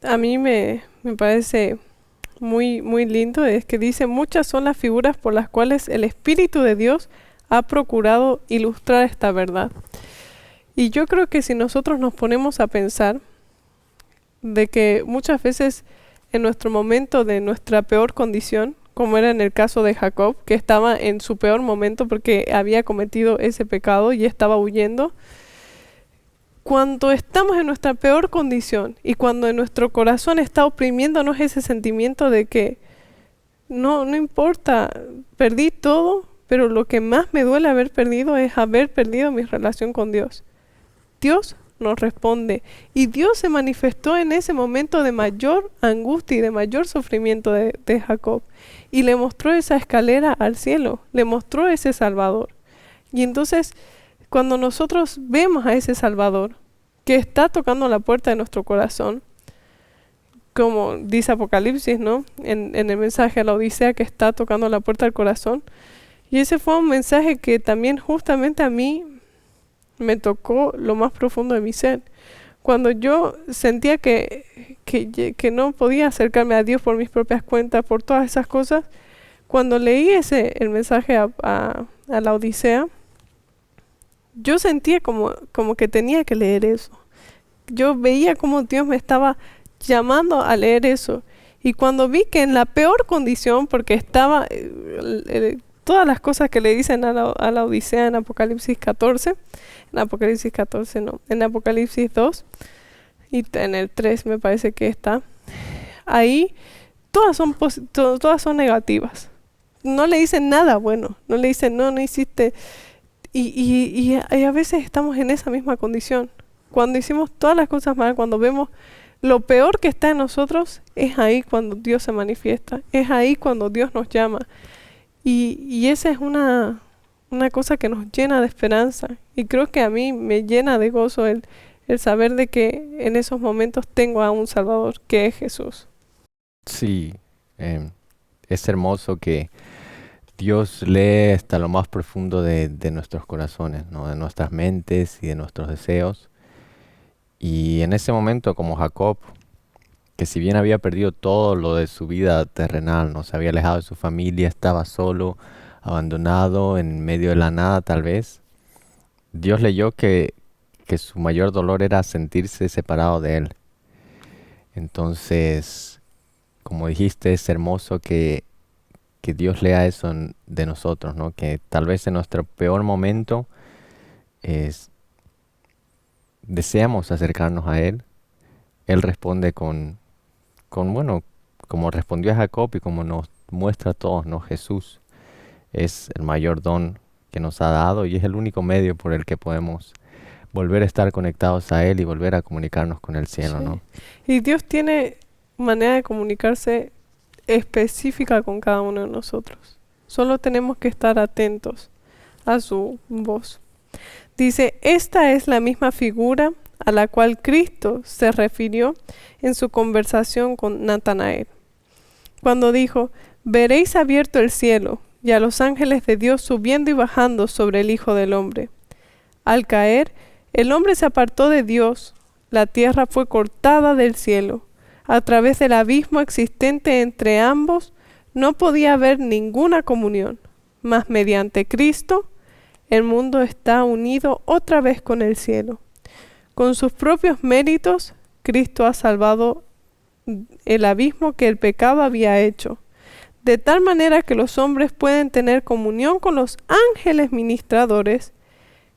a mí me parece muy, muy lindo es que dice, muchas son las figuras por las cuales el Espíritu de Dios ha procurado ilustrar esta verdad. Y yo creo que si nosotros nos ponemos a pensar de que muchas veces en nuestro momento de nuestra peor condición, como era en el caso de Jacob, que estaba en su peor momento porque había cometido ese pecado y estaba huyendo, cuando estamos en nuestra peor condición y cuando en nuestro corazón está oprimiéndonos ese sentimiento de que no importa, perdí todo, pero lo que más me duele haber perdido es haber perdido mi relación con Dios. Dios nos responde y Dios se manifestó en ese momento de mayor angustia y de mayor sufrimiento de Jacob y le mostró esa escalera al cielo, le mostró ese Salvador. Y entonces cuando nosotros vemos a ese Salvador que está tocando la puerta de nuestro corazón, como dice Apocalipsis, ¿no? En el mensaje a la Odisea, que está tocando la puerta del corazón, y ese fue un mensaje que también justamente a mí me tocó lo más profundo de mi ser. Cuando yo sentía que no podía acercarme a Dios por mis propias cuentas, por todas esas cosas, cuando leí el mensaje a la Odisea, yo sentía como que tenía que leer eso. Yo veía como Dios me estaba llamando a leer eso. Y cuando vi que en la peor condición, porque estaba todas las cosas que le dicen a la Odisea en Apocalipsis 14, en Apocalipsis 14 no, en Apocalipsis 2 y en el 3 me parece que está, ahí todas son negativas. No le dicen nada bueno, no le dicen no hiciste. Y a veces estamos en esa misma condición. Cuando hicimos todas las cosas mal, cuando vemos lo peor que está en nosotros, es ahí cuando Dios se manifiesta, es ahí cuando Dios nos llama. Y esa es una cosa que nos llena de esperanza. Y creo que a mí me llena de gozo el saber de que en esos momentos tengo a un Salvador, que es Jesús. Sí, es hermoso que Dios lee hasta lo más profundo de nuestros corazones, ¿no? De nuestras mentes y de nuestros deseos. Y en ese momento, como Jacob, que si bien había perdido todo lo de su vida terrenal, no se había alejado de su familia, estaba solo, abandonado, en medio de la nada tal vez, Dios leyó que su mayor dolor era sentirse separado de Él. Entonces, como dijiste, es hermoso que Dios lea eso de nosotros, ¿no? Que tal vez en nuestro peor momento es, deseamos acercarnos a Él. Él responde bueno, como respondió a Jacob y como nos muestra a todos, ¿no? Jesús es el mayor don que nos ha dado y es el único medio por el que podemos volver a estar conectados a Él y volver a comunicarnos con el cielo, Sí. ¿no? Y Dios tiene manera de comunicarse específica con cada uno de nosotros. Solo tenemos que estar atentos a su voz. Dice, esta es la misma figura a la cual Cristo se refirió en su conversación con Natanael, cuando dijo, veréis abierto el cielo y a los ángeles de Dios subiendo y bajando sobre el Hijo del Hombre. Al caer, el hombre se apartó de Dios, la tierra fue cortada del cielo. A través del abismo existente entre ambos no podía haber ninguna comunión, mas mediante Cristo el mundo está unido otra vez con el cielo. Con sus propios méritos, Cristo ha salvado el abismo que el pecado había hecho, de tal manera que los hombres pueden tener comunión con los ángeles ministradores.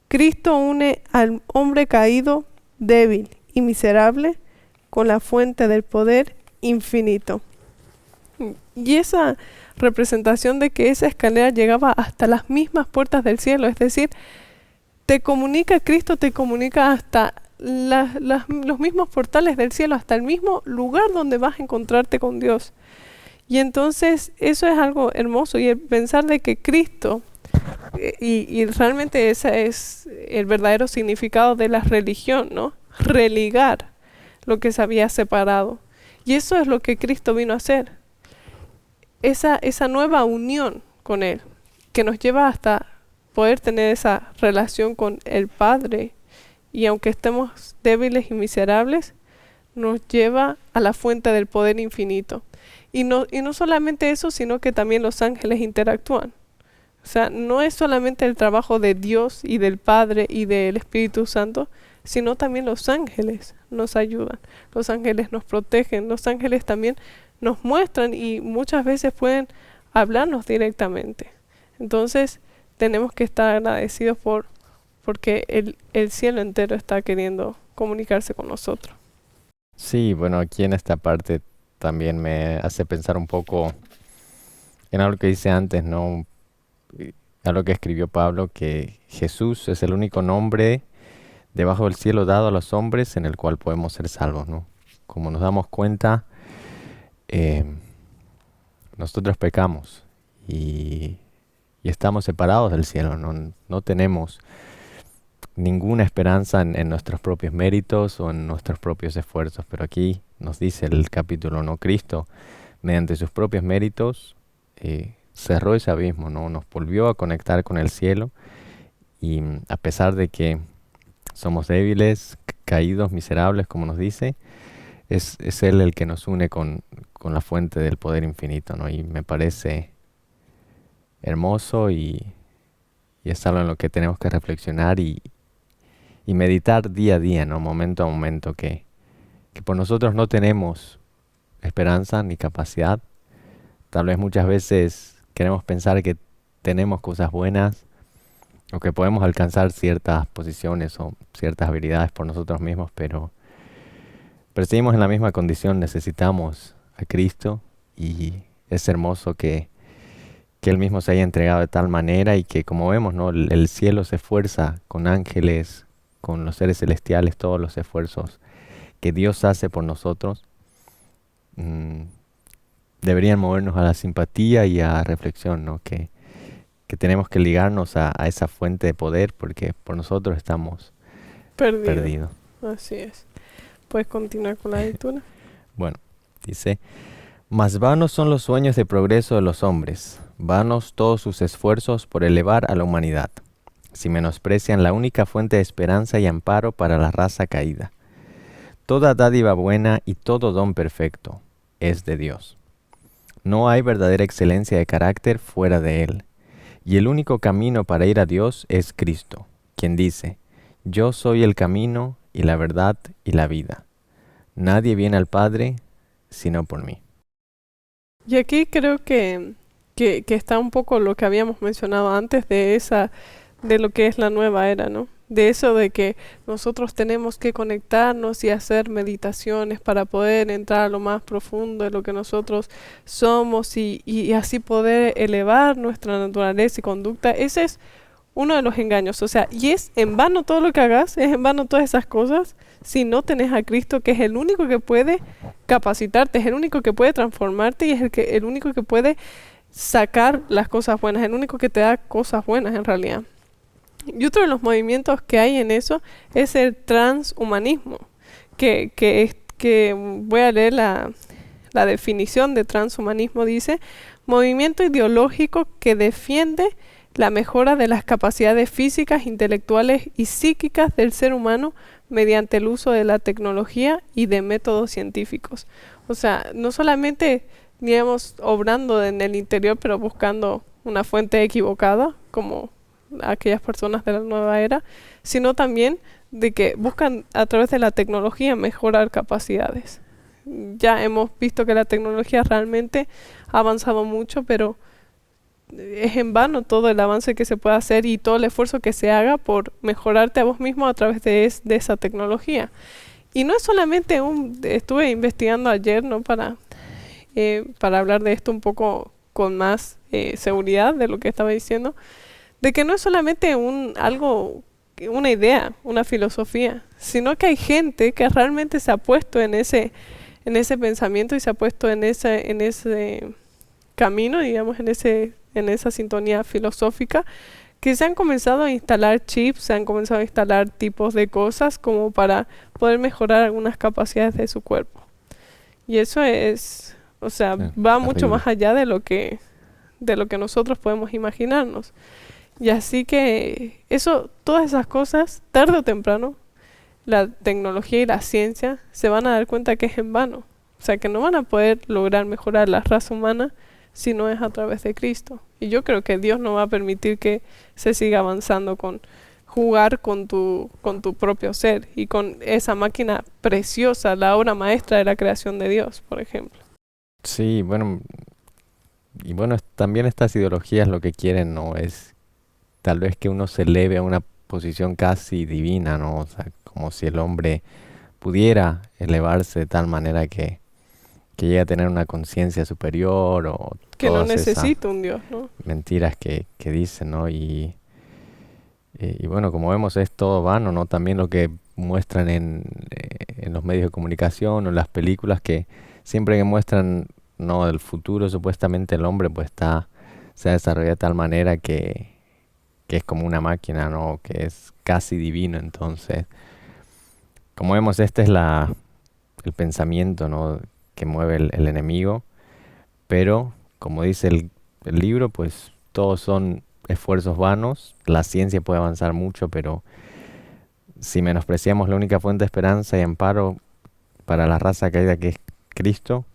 Cristo une al hombre caído, débil y miserable con la fuente del poder infinito. Y esa representación de que esa escalera llegaba hasta las mismas puertas del cielo, es decir, Cristo te comunica hasta los mismos portales del cielo, hasta el mismo lugar donde vas a encontrarte con Dios. Y entonces eso es algo hermoso, y el pensar de que Cristo, y realmente ese es el verdadero significado de la religión, ¿no? Religar lo que se había separado. Y eso es lo que Cristo vino a hacer. Esa nueva unión con Él, que nos lleva hasta poder tener esa relación con el Padre. Y aunque estemos débiles y miserables, nos lleva a la fuente del poder infinito. Y no solamente eso, sino que también los ángeles interactúan. O sea, no es solamente el trabajo de Dios y del Padre y del Espíritu Santo, sino también los ángeles nos ayudan. Los ángeles nos protegen. Los ángeles también nos muestran y muchas veces pueden hablarnos directamente. Entonces, tenemos que estar agradecidos porque el cielo entero está queriendo comunicarse con nosotros. Sí, bueno, aquí en esta parte también me hace pensar un poco en algo que dice antes, ¿no? Algo que escribió Pablo, que Jesús es el único nombre debajo del cielo dado a los hombres en el cual podemos ser salvos, ¿no? Como nos damos cuenta, nosotros pecamos y estamos separados del cielo, no tenemos ninguna esperanza en nuestros propios méritos o en nuestros propios esfuerzos, pero aquí nos dice el capítulo, ¿no? Cristo, mediante sus propios méritos, cerró ese abismo, ¿no? Nos volvió a conectar con el cielo y a pesar de que somos débiles, caídos, miserables, como nos dice, es Él el que nos une con la fuente del poder infinito, ¿no? Y me parece hermoso y es algo en lo que tenemos que reflexionar y meditar día a día, ¿no? Momento a momento, que por nosotros no tenemos esperanza ni capacidad. Tal vez muchas veces queremos pensar que tenemos cosas buenas o que podemos alcanzar ciertas posiciones o ciertas habilidades por nosotros mismos, pero seguimos en la misma condición, necesitamos a Cristo y es hermoso que Él mismo se haya entregado de tal manera y que, como vemos, ¿no? El cielo se esfuerza con ángeles, con los seres celestiales, todos los esfuerzos que Dios hace por nosotros, deberían movernos a la simpatía y a reflexión, ¿no? Que tenemos que ligarnos a esa fuente de poder porque por nosotros estamos perdidos. Así es. ¿Puedes continuar con la lectura? Bueno, dice, mas vanos son los sueños de progreso de los hombres, vanos todos sus esfuerzos por elevar a la humanidad, si menosprecian la única fuente de esperanza y amparo para la raza caída. Toda dádiva buena y todo don perfecto es de Dios. No hay verdadera excelencia de carácter fuera de Él. Y el único camino para ir a Dios es Cristo, quien dice, yo soy el camino y la verdad y la vida. Nadie viene al Padre sino por mí. Y aquí creo que está un poco lo que habíamos mencionado antes de lo que es la nueva era, ¿no? De eso de que nosotros tenemos que conectarnos y hacer meditaciones para poder entrar a lo más profundo de lo que nosotros somos y así poder elevar nuestra naturaleza y conducta. Ese es uno de los engaños. O sea, y es en vano todo lo que hagas, es en vano todas esas cosas si no tenés a Cristo, que es el único que puede capacitarte, es el único que puede transformarte y es el único que puede sacar las cosas buenas, el único que te da cosas buenas en realidad. Y otro de los movimientos que hay en eso es el transhumanismo, que voy a leer la definición de transhumanismo. Dice, movimiento ideológico que defiende la mejora de las capacidades físicas, intelectuales y psíquicas del ser humano mediante el uso de la tecnología y de métodos científicos. O sea, no solamente, digamos, obrando en el interior, pero buscando una fuente equivocada, como aquellas personas de la nueva era, sino también de que buscan a través de la tecnología mejorar capacidades. Ya hemos visto que la tecnología realmente ha avanzado mucho, pero es en vano todo el avance que se puede hacer y todo el esfuerzo que se haga por mejorarte a vos mismo a través de esa tecnología. Y no es solamente estuve investigando ayer, ¿no? Para hablar de esto un poco con más seguridad de lo que estaba diciendo, de que no es solamente una idea, una filosofía, sino que hay gente que realmente se ha puesto en ese pensamiento y se ha puesto en ese camino, digamos, en esa sintonía filosófica, que se han comenzado a instalar chips, se han comenzado a instalar tipos de cosas como para poder mejorar algunas capacidades de su cuerpo. Y eso es, o sea, va mucho más allá de lo que nosotros podemos imaginarnos. Y así que todas esas cosas, tarde o temprano, la tecnología y la ciencia se van a dar cuenta que es en vano. O sea, que no van a poder lograr mejorar la raza humana si no es a través de Cristo. Y yo creo que Dios no va a permitir que se siga avanzando con jugar con tu propio ser y con esa máquina preciosa, la obra maestra de la creación de Dios, por ejemplo. Sí, bueno, y bueno, también estas ideologías lo que quieren, ¿no? Es tal vez que uno se eleve a una posición casi divina, ¿no? O sea, como si el hombre pudiera elevarse de tal manera que llegue a tener una conciencia superior o que no todas esas necesita un Dios, ¿no? mentiras que dicen, ¿no? Y bueno, como vemos es todo vano, ¿no? También lo que muestran en los medios de comunicación o en las películas, que siempre que muestran, ¿no?, el futuro, supuestamente el hombre pues se ha desarrollado de tal manera que es como una máquina, ¿no? Que es casi divino. Entonces, como vemos, este es el pensamiento, ¿no?, que mueve el enemigo. Pero, como dice el libro, pues todos son esfuerzos vanos. La ciencia puede avanzar mucho, pero si menospreciamos la única fuente de esperanza y amparo para la raza caída, que es Cristo,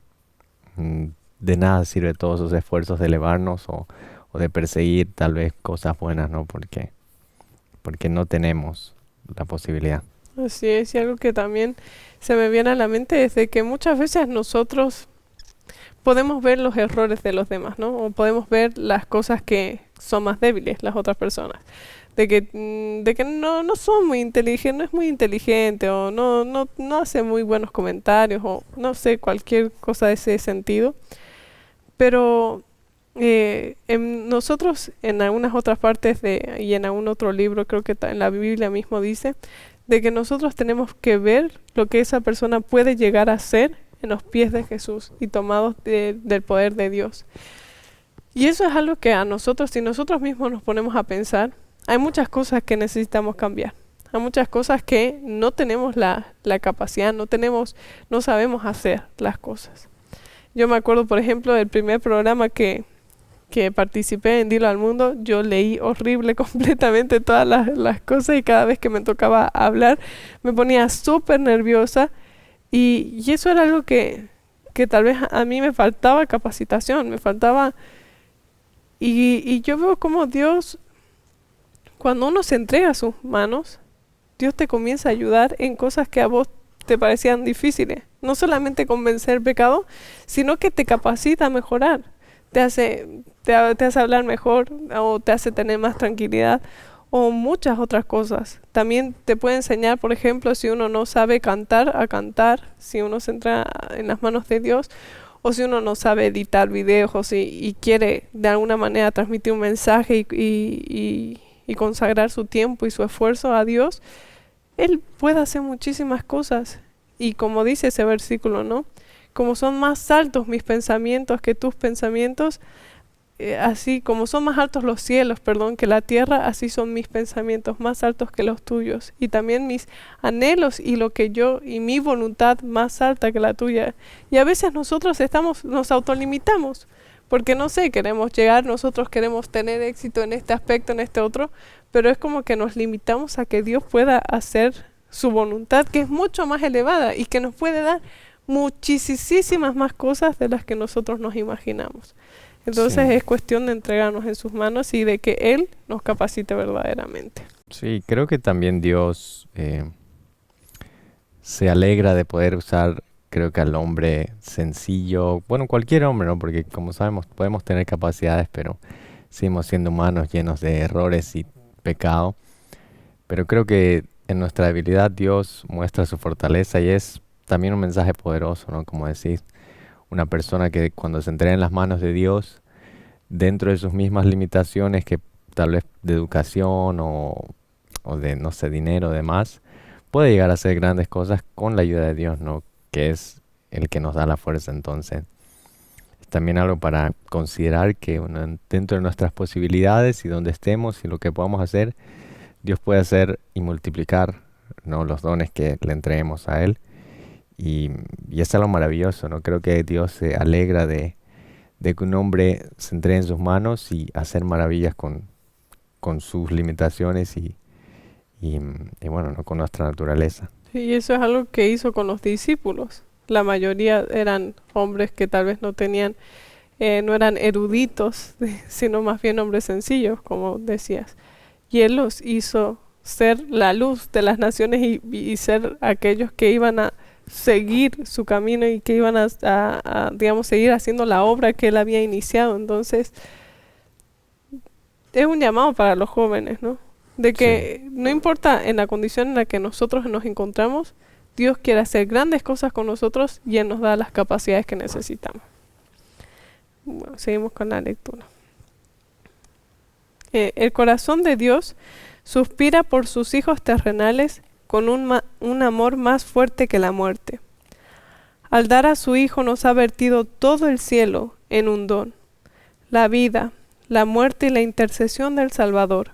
de nada sirve todos esos esfuerzos de elevarnos o de perseguir tal vez cosas buenas, ¿no? Porque no tenemos la posibilidad. Así es, y algo que también se me viene a la mente es de que muchas veces nosotros podemos ver los errores de los demás, ¿no? O podemos ver las cosas que son más débiles las otras personas. De que no son muy inteligentes, no es muy inteligente, o no hace muy buenos comentarios, o no sé, cualquier cosa de ese sentido. Pero nosotros en algunas otras partes y en algún otro libro, creo que en la Biblia mismo dice, de que nosotros tenemos que ver lo que esa persona puede llegar a ser en los pies de Jesús y tomados del poder de Dios. Y eso es algo que a nosotros, si nosotros mismos nos ponemos a pensar, hay muchas cosas que necesitamos cambiar. Hay muchas cosas que no tenemos la capacidad, no sabemos hacer las cosas. Yo me acuerdo, por ejemplo, del primer programa que participé en Dilo al Mundo. Yo leí horrible completamente todas las cosas y cada vez que me tocaba hablar me ponía súper nerviosa Y eso era algo que tal vez a mí me faltaba capacitación, me faltaba... Y yo veo como Dios, cuando uno se entrega a sus manos, Dios te comienza a ayudar en cosas que a vos te parecían difíciles. No solamente convencer el pecado, sino que te capacita a mejorar. Te hace hablar mejor o te hace tener más tranquilidad o muchas otras cosas. También te puede enseñar, por ejemplo, si uno no sabe cantar, a cantar, si uno se entra en las manos de Dios, o si uno no sabe editar videos y quiere de alguna manera transmitir un mensaje y consagrar su tiempo y su esfuerzo a Dios, Él puede hacer muchísimas cosas. Y como dice ese versículo, ¿no? Como son más altos mis pensamientos que tus pensamientos, así como son más altos los cielos, perdón, que la tierra, así son mis pensamientos más altos que los tuyos. Y también mis anhelos y lo que yo y mi voluntad más alta que la tuya. Y a veces nosotros nos autolimitamos, porque no sé, queremos llegar, nosotros queremos tener éxito en este aspecto, en este otro, pero es como que nos limitamos a que Dios pueda hacer su voluntad, que es mucho más elevada y que nos puede dar muchísimas más cosas de las que nosotros nos imaginamos. Entonces Sí, es cuestión de entregarnos en sus manos y de que Él nos capacite verdaderamente. sí, creo que también Dios se alegra de poder usar, creo que al hombre sencillo, bueno, cualquier hombre, ¿no? Porque como sabemos, podemos tener capacidades, pero seguimos siendo humanos llenos de errores y pecado. Pero creo que en nuestra debilidad Dios muestra su fortaleza y es también un mensaje poderoso, ¿no? Como decís, una persona que cuando se entrega en las manos de Dios, dentro de sus mismas limitaciones que tal vez de educación o de, no sé, dinero o demás, puede llegar a hacer grandes cosas con la ayuda de Dios, ¿no? Que es el que nos da la fuerza. Entonces, es también algo para considerar que dentro de nuestras posibilidades y donde estemos y lo que podamos hacer, Dios puede hacer y multiplicar, ¿no? Los dones que le entreguemos a Él. Y, y es algo maravilloso, ¿no? Creo que Dios se alegra de que un hombre se entregue en sus manos y hacer maravillas con sus limitaciones y bueno, ¿no? Con nuestra naturaleza. Sí, y eso es algo que hizo con los discípulos. La mayoría eran hombres que tal vez no eran eruditos, sino más bien hombres sencillos, como decías. Y Él los hizo ser la luz de las naciones y ser aquellos que iban a seguir su camino y que iban digamos, seguir haciendo la obra que Él había iniciado. Entonces, es un llamado para los jóvenes, ¿no? De Sí, que no importa en la condición en la que nosotros nos encontramos, Dios quiere hacer grandes cosas con nosotros y Él nos da las capacidades que necesitamos. Bueno, seguimos con la lectura. El corazón de Dios suspira por sus hijos terrenales con un amor más fuerte que la muerte. Al dar a su Hijo nos ha vertido todo el cielo en un don, la vida, la muerte y la intercesión del Salvador,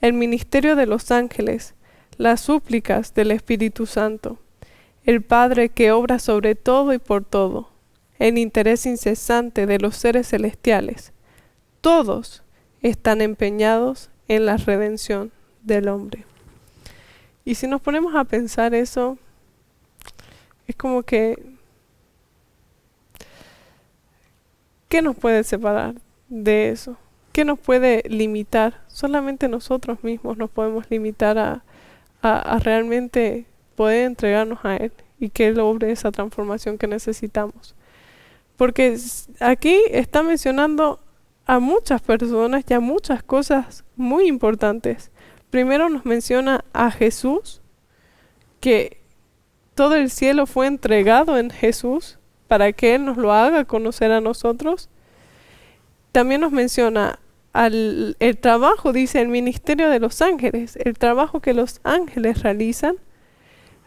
el ministerio de los ángeles, las súplicas del Espíritu Santo, el Padre que obra sobre todo y por todo, el interés incesante de los seres celestiales. Todos están empeñados en la redención del hombre. Y si nos ponemos a pensar eso, es como que, ¿qué nos puede separar de eso? ¿Qué nos puede limitar? Solamente nosotros mismos nos podemos limitar a realmente poder entregarnos a Él y que Él logre esa transformación que necesitamos. Porque aquí está mencionando a muchas personas y a muchas cosas muy importantes. Primero nos menciona a Jesús, que todo el cielo fue entregado en Jesús para que Él nos lo haga conocer a nosotros. También nos menciona el trabajo, dice el ministerio de los ángeles, el trabajo que los ángeles realizan,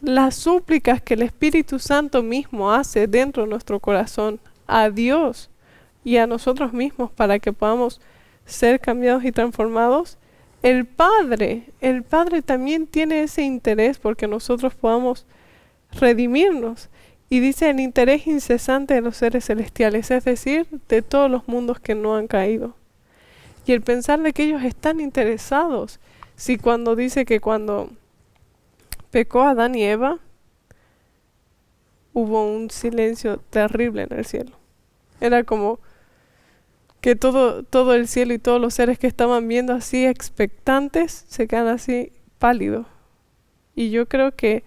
las súplicas que el Espíritu Santo mismo hace dentro de nuestro corazón a Dios y a nosotros mismos para que podamos ser cambiados y transformados. El Padre también tiene ese interés porque nosotros podamos redimirnos. Y dice el interés incesante de los seres celestiales, es decir, de todos los mundos que no han caído. Y el pensar de que ellos están interesados. Si cuando dice que cuando pecó Adán y Eva, hubo un silencio terrible en el cielo. Era como que todo el cielo y todos los seres que estaban viendo así expectantes se quedan así pálidos. Y yo creo que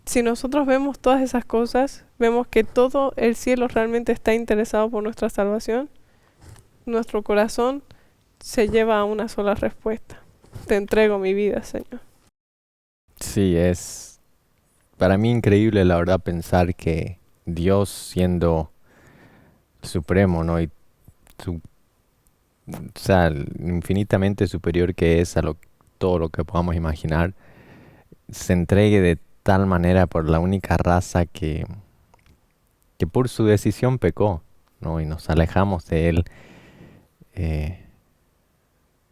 si nosotros vemos todas esas cosas, vemos que todo el cielo realmente está interesado por nuestra salvación, nuestro corazón se lleva a una sola respuesta. Te entrego mi vida, Señor. Sí, es para mí increíble la verdad pensar que Dios siendo supremo, ¿no? Y su- o sea, infinitamente superior que es a todo lo que podamos imaginar, se entregue de tal manera por la única raza que por su decisión pecó, ¿no? Y nos alejamos de Él, eh,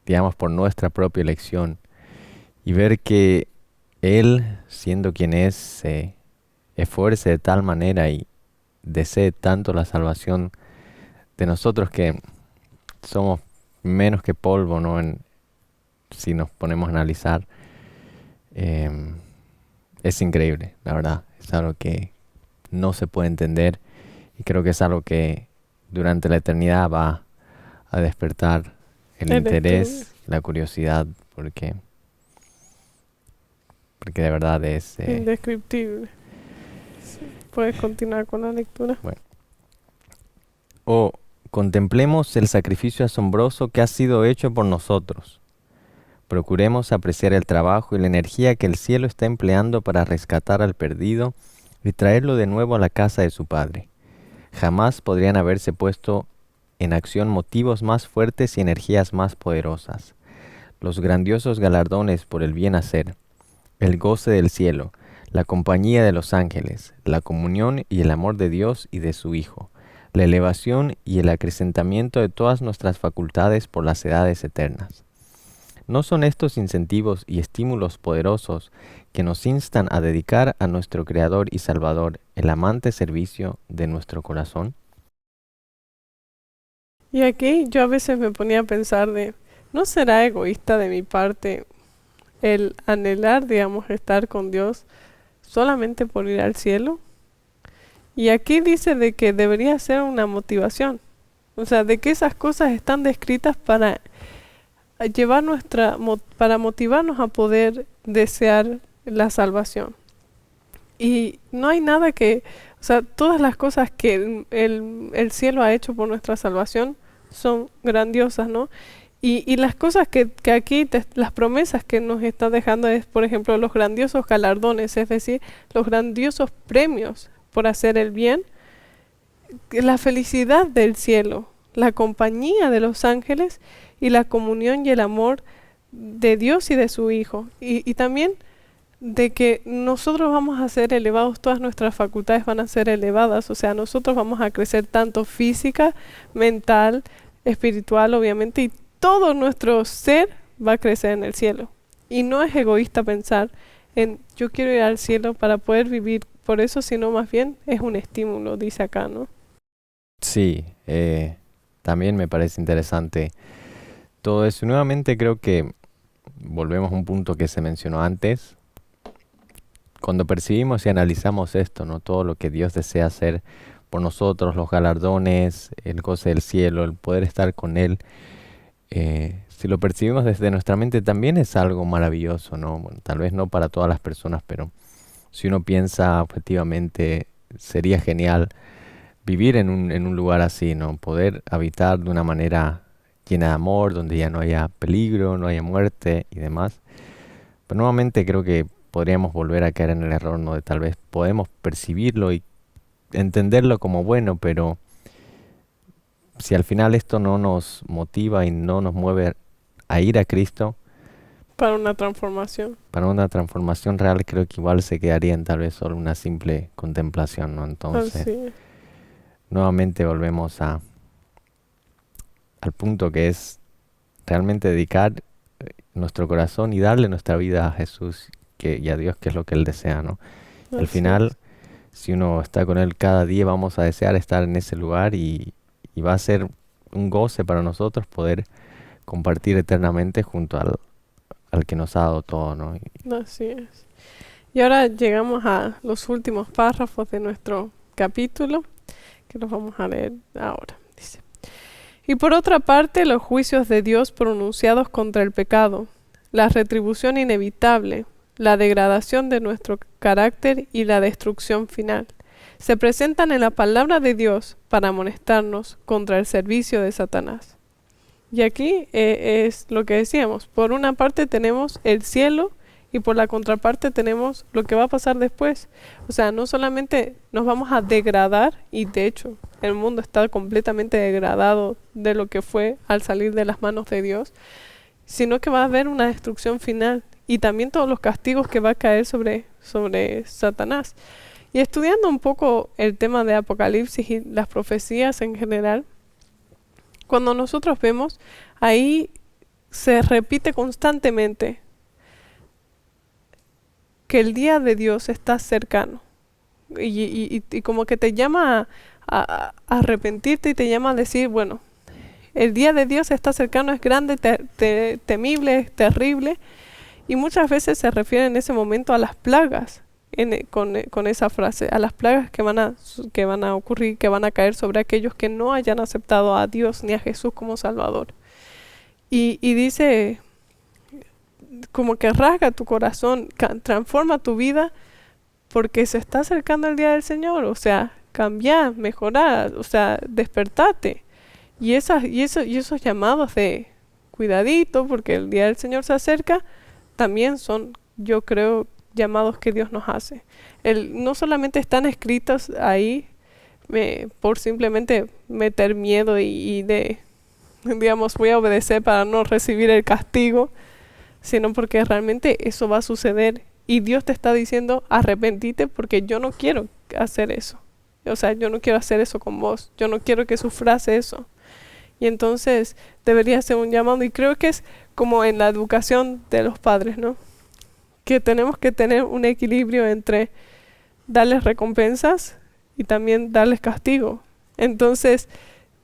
digamos, por nuestra propia elección. Y ver que Él, siendo quien es, se esfuerce de tal manera y desee tanto la salvación de nosotros que somos menos que polvo, ¿no? Si nos ponemos a analizar, em, es increíble, la verdad. Es algo que no se puede entender y creo que es algo que durante la eternidad va a despertar el El estudio. interés, la curiosidad, porque de verdad es... Indescriptible. Sí. Puedes continuar con la lectura. bueno. O contemplemos el sacrificio asombroso que ha sido hecho por nosotros. Procuremos apreciar el trabajo y la energía que el cielo está empleando para rescatar al perdido y traerlo de nuevo a la casa de su Padre. Jamás podrían haberse puesto en acción motivos más fuertes y energías más poderosas. Los grandiosos galardones por el bien hacer, el goce del cielo, la compañía de los ángeles, la comunión y el amor de Dios y de su Hijo, la elevación y el acrecentamiento de todas nuestras facultades por las edades eternas. ¿No son estos incentivos y estímulos poderosos que nos instan a dedicar a nuestro Creador y Salvador el amante servicio de nuestro corazón? Y aquí yo a veces me ponía a pensar ¿no será egoísta de mi parte el anhelar, digamos, estar con Dios solamente por ir al cielo? Y aquí dice de que debería ser una motivación. O sea, de que esas cosas están descritas para para motivarnos a poder desear la salvación. Y no hay nada o sea, todas las cosas que el cielo ha hecho por nuestra salvación son grandiosas, ¿no? Y las cosas que aquí, las promesas que nos está dejando es, por ejemplo, los grandiosos galardones, es decir, los grandiosos premios por hacer el bien, la felicidad del cielo, la compañía de los ángeles y la comunión y el amor de Dios y de su Hijo. Y también de que nosotros vamos a ser elevados, todas nuestras facultades van a ser elevadas, o sea, nosotros vamos a crecer tanto física, mental, espiritual, obviamente, y todo nuestro ser va a crecer en el cielo. Y no es egoísta pensar en yo quiero ir al cielo para poder vivir por eso, sino más bien es un estímulo, dice acá, ¿no? Sí, también me parece interesante todo eso. Nuevamente creo que volvemos a un punto que se mencionó antes. Cuando percibimos y analizamos esto, ¿no? Todo lo que Dios desea hacer por nosotros, los galardones, el goce del cielo, el poder estar con Él, si lo percibimos desde nuestra mente también es algo maravilloso, ¿no? Bueno, tal vez no para todas las personas, pero si uno piensa objetivamente, sería genial vivir en un lugar así, ¿no? Poder habitar de una manera llena de amor, donde ya no haya peligro, no haya muerte y demás. Pero nuevamente creo que podríamos volver a caer en el error, ¿no? De tal vez podemos percibirlo y entenderlo como bueno, pero si al final esto no nos motiva y no nos mueve a ir a Cristo, Para una transformación. para una transformación real, creo que igual se quedaría en tal vez solo una simple contemplación, ¿no? Entonces, Así es. nuevamente volvemos al punto que es realmente dedicar nuestro corazón y darle nuestra vida a Jesús y a Dios, que es lo que Él desea, ¿no? Al Así final, es. si uno está con Él cada día, vamos a desear estar en ese lugar y va a ser un goce para nosotros poder compartir eternamente junto al que nos ha dado todo, ¿no? Así es. Y ahora llegamos a los últimos párrafos de nuestro capítulo, que los vamos a leer ahora. Dice: y por otra parte, los juicios de Dios pronunciados contra el pecado, la retribución inevitable, la degradación de nuestro carácter y la destrucción final, se presentan en la palabra de Dios para amonestarnos contra el servicio de Satanás. Y aquí es lo que decíamos. Por una parte tenemos el cielo y por la contraparte tenemos lo que va a pasar después. O sea, no solamente nos vamos a degradar, y de hecho el mundo está completamente degradado de lo que fue al salir de las manos de Dios, sino que va a haber una destrucción final y también todos los castigos que va a caer sobre Satanás. Y estudiando un poco el tema de Apocalipsis y las profecías en general, cuando nosotros vemos, ahí se repite constantemente que el día de Dios está cercano. Y como que te llama a arrepentirte y te llama a decir, bueno, el día de Dios está cercano, es grande, temible, es terrible. Y muchas veces se refiere en ese momento a las plagas, con esa frase, a las plagas que van a ocurrir, que van a caer sobre aquellos que no hayan aceptado a Dios ni a Jesús como Salvador. Y dice, como que rasga tu corazón, transforma tu vida, porque se está acercando el día del Señor. O sea, cambiar, mejorar, o sea, despertate. Y esos llamados de cuidadito, porque el día del Señor se acerca, también son, yo creo, llamados que Dios nos hace. No solamente están escritos ahí por simplemente meter miedo y digamos, voy a obedecer para no recibir el castigo, sino porque realmente eso va a suceder y Dios te está diciendo, arrepentite porque yo no quiero hacer eso. O sea, yo no quiero hacer eso con vos, yo no quiero que sufras eso. Y entonces debería ser un llamado, y creo que es como en la educación de los padres, ¿no? Que tenemos que tener un equilibrio entre darles recompensas y también darles castigo. Entonces,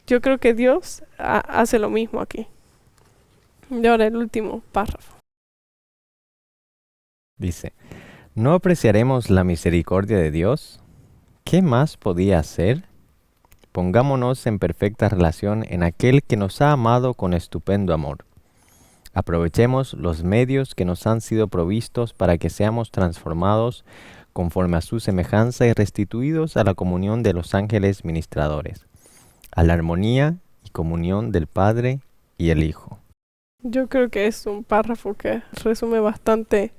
yo creo que Dios hace lo mismo aquí. Y ahora el último párrafo. Dice, ¿no apreciaremos la misericordia de Dios? ¿Qué más podía hacer? Pongámonos en perfecta relación en aquel que nos ha amado con estupendo amor. Aprovechemos los medios que nos han sido provistos para que seamos transformados conforme a su semejanza y restituidos a la comunión de los ángeles ministradores, a la armonía y comunión del Padre y el Hijo. Yo creo que es un párrafo que resume bastante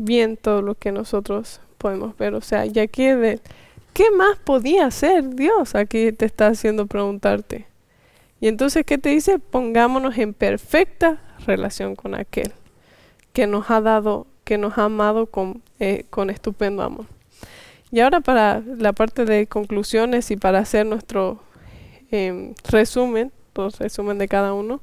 bien todo lo que nosotros podemos ver. O sea, y aquí ¿qué más podía hacer Dios? Aquí te está haciendo preguntarte. Y entonces, ¿qué te dice? Pongámonos en perfecta relación con aquel que nos ha dado, que nos ha amado con estupendo amor. Y ahora para la parte de conclusiones y para hacer nuestro resumen de cada uno,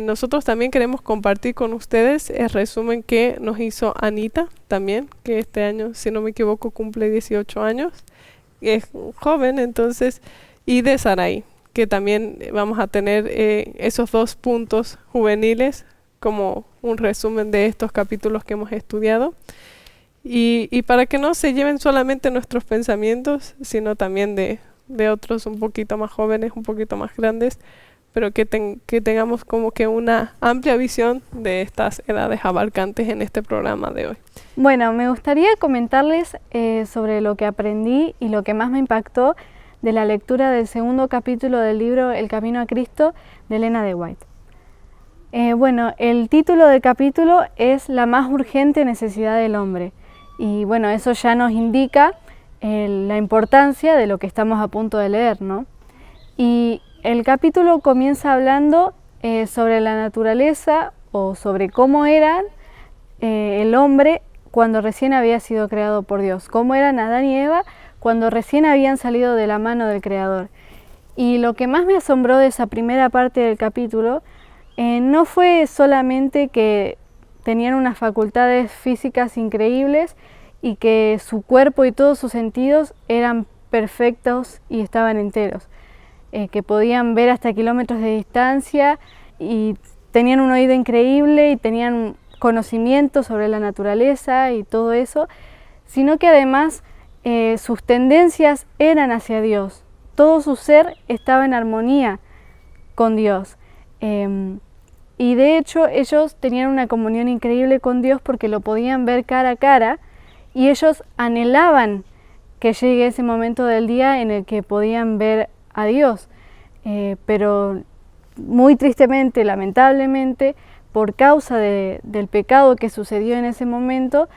nosotros también queremos compartir con ustedes el resumen que nos hizo Anita también, que este año, si no me equivoco, cumple 18 años, es joven, entonces, y de Sarai, que también vamos a tener esos 2 puntos juveniles como un resumen de estos capítulos que hemos estudiado. Y para que no se lleven solamente nuestros pensamientos, sino también de otros un poquito más jóvenes, un poquito más grandes, pero que tengamos como que una amplia visión de estas edades abarcantes en este programa de hoy. Bueno, me gustaría comentarles sobre lo que aprendí y lo que más me impactó de la lectura del segundo capítulo del libro El Camino a Cristo de Elena de White. Bueno, el título del capítulo es La más urgente necesidad del hombre. Y bueno, eso ya nos indica la importancia de lo que estamos a punto de leer, ¿no? Y el capítulo comienza hablando sobre la naturaleza o sobre cómo era el hombre cuando recién había sido creado por Dios, cómo eran Adán y Eva cuando recién habían salido de la mano del Creador. Y lo que más me asombró de esa primera parte del capítulo no fue solamente que tenían unas facultades físicas increíbles y que su cuerpo y todos sus sentidos eran perfectos y estaban enteros, que podían ver hasta kilómetros de distancia y tenían un oído increíble y tenían conocimiento sobre la naturaleza y todo eso, sino que además sus tendencias eran hacia Dios. Todo su ser estaba en armonía con Dios. Y de hecho ellos tenían una comunión increíble con Dios porque lo podían ver cara a cara y ellos anhelaban que llegue ese momento del día en el que podían ver a Dios. Pero muy tristemente, lamentablemente, por causa del pecado que sucedió en ese momento,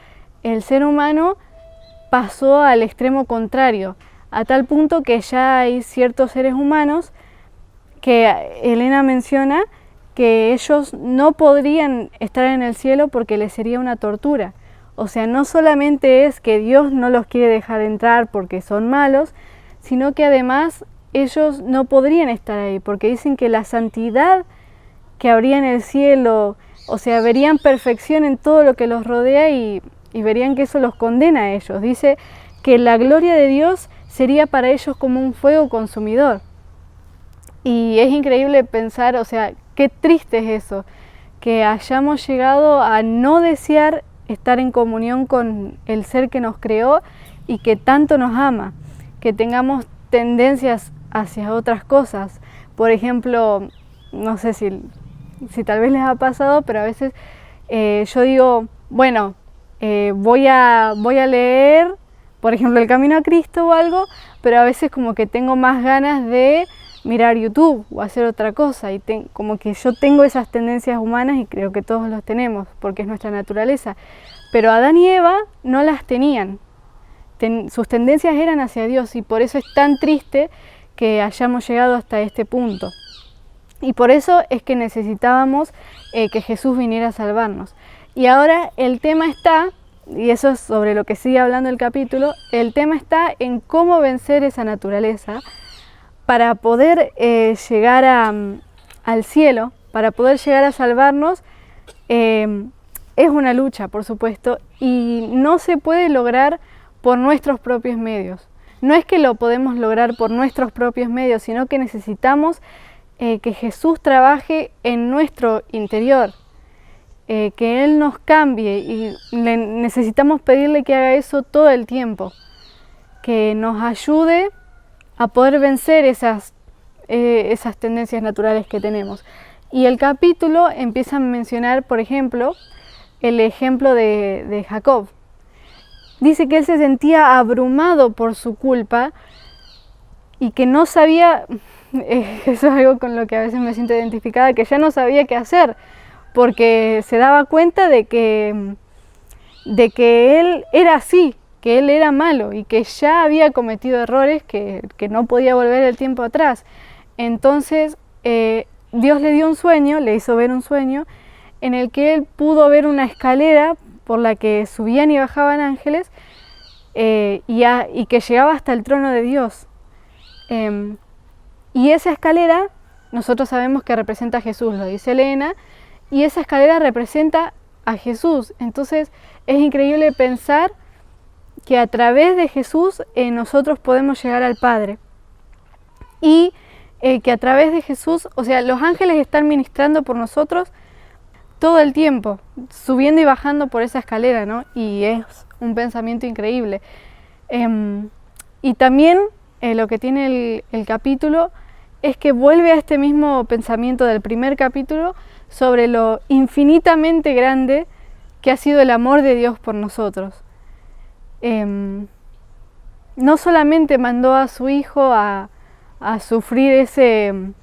el ser humano pasó al extremo contrario, a tal punto que ya hay ciertos seres humanos que Elena menciona que ellos no podrían estar en el cielo porque les sería una tortura. O sea, no solamente es que Dios no los quiere dejar entrar porque son malos, sino que además ellos no podrían estar ahí porque dicen que la santidad que habría en el cielo, o sea, verían perfección en todo lo que los rodea y verían que eso los condena a ellos. Dice que la gloria de Dios sería para ellos como un fuego consumidor. Y es increíble pensar, o sea, qué triste es eso, que hayamos llegado a no desear estar en comunión con el ser que nos creó y que tanto nos ama, que tengamos tendencias hacia otras cosas. Por ejemplo, no sé si tal vez les ha pasado, pero a veces yo digo, bueno, voy a leer, por ejemplo, El Camino a Cristo o algo, pero a veces como que tengo más ganas de mirar YouTube o hacer otra cosa y como que yo tengo esas tendencias humanas y creo que todos los tenemos porque es nuestra naturaleza, pero Adán y Eva no las tenían, sus tendencias eran hacia Dios y por eso es tan triste que hayamos llegado hasta este punto y por eso es que necesitábamos que Jesús viniera a salvarnos. Y ahora el tema está, y eso es sobre lo que sigue hablando el capítulo, el tema está en cómo vencer esa naturaleza para poder llegar al cielo, para poder llegar a salvarnos. Es una lucha, por supuesto, y no se puede lograr por nuestros propios medios. No es que lo podemos lograr por nuestros propios medios, sino que necesitamos que Jesús trabaje en nuestro interior, que Él nos cambie y necesitamos pedirle que haga eso todo el tiempo, que nos ayude a poder vencer esas tendencias naturales que tenemos. Y el capítulo empieza a mencionar, por ejemplo, el ejemplo de Jacob. Dice que él se sentía abrumado por su culpa y que no sabía, eso es algo con lo que a veces me siento identificada, que ya no sabía qué hacer, porque se daba cuenta de que él era así, que él era malo y que ya había cometido errores que no podía volver el tiempo atrás. Entonces Dios le dio un sueño, le hizo ver un sueño en el que él pudo ver una escalera por la que subían y bajaban ángeles y que llegaba hasta el trono de Dios. Y esa escalera nosotros sabemos que representa a Jesús, lo dice Elena, y esa escalera representa a Jesús. Entonces es increíble pensar que a través de Jesús nosotros podemos llegar al Padre y que a través de Jesús, o sea, los ángeles están ministrando por nosotros todo el tiempo, subiendo y bajando por esa escalera, ¿no? Y es un pensamiento increíble. Y también lo que tiene el capítulo es que vuelve a este mismo pensamiento del primer capítulo sobre lo infinitamente grande que ha sido el amor de Dios por nosotros. No solamente mandó a su Hijo a sufrir ese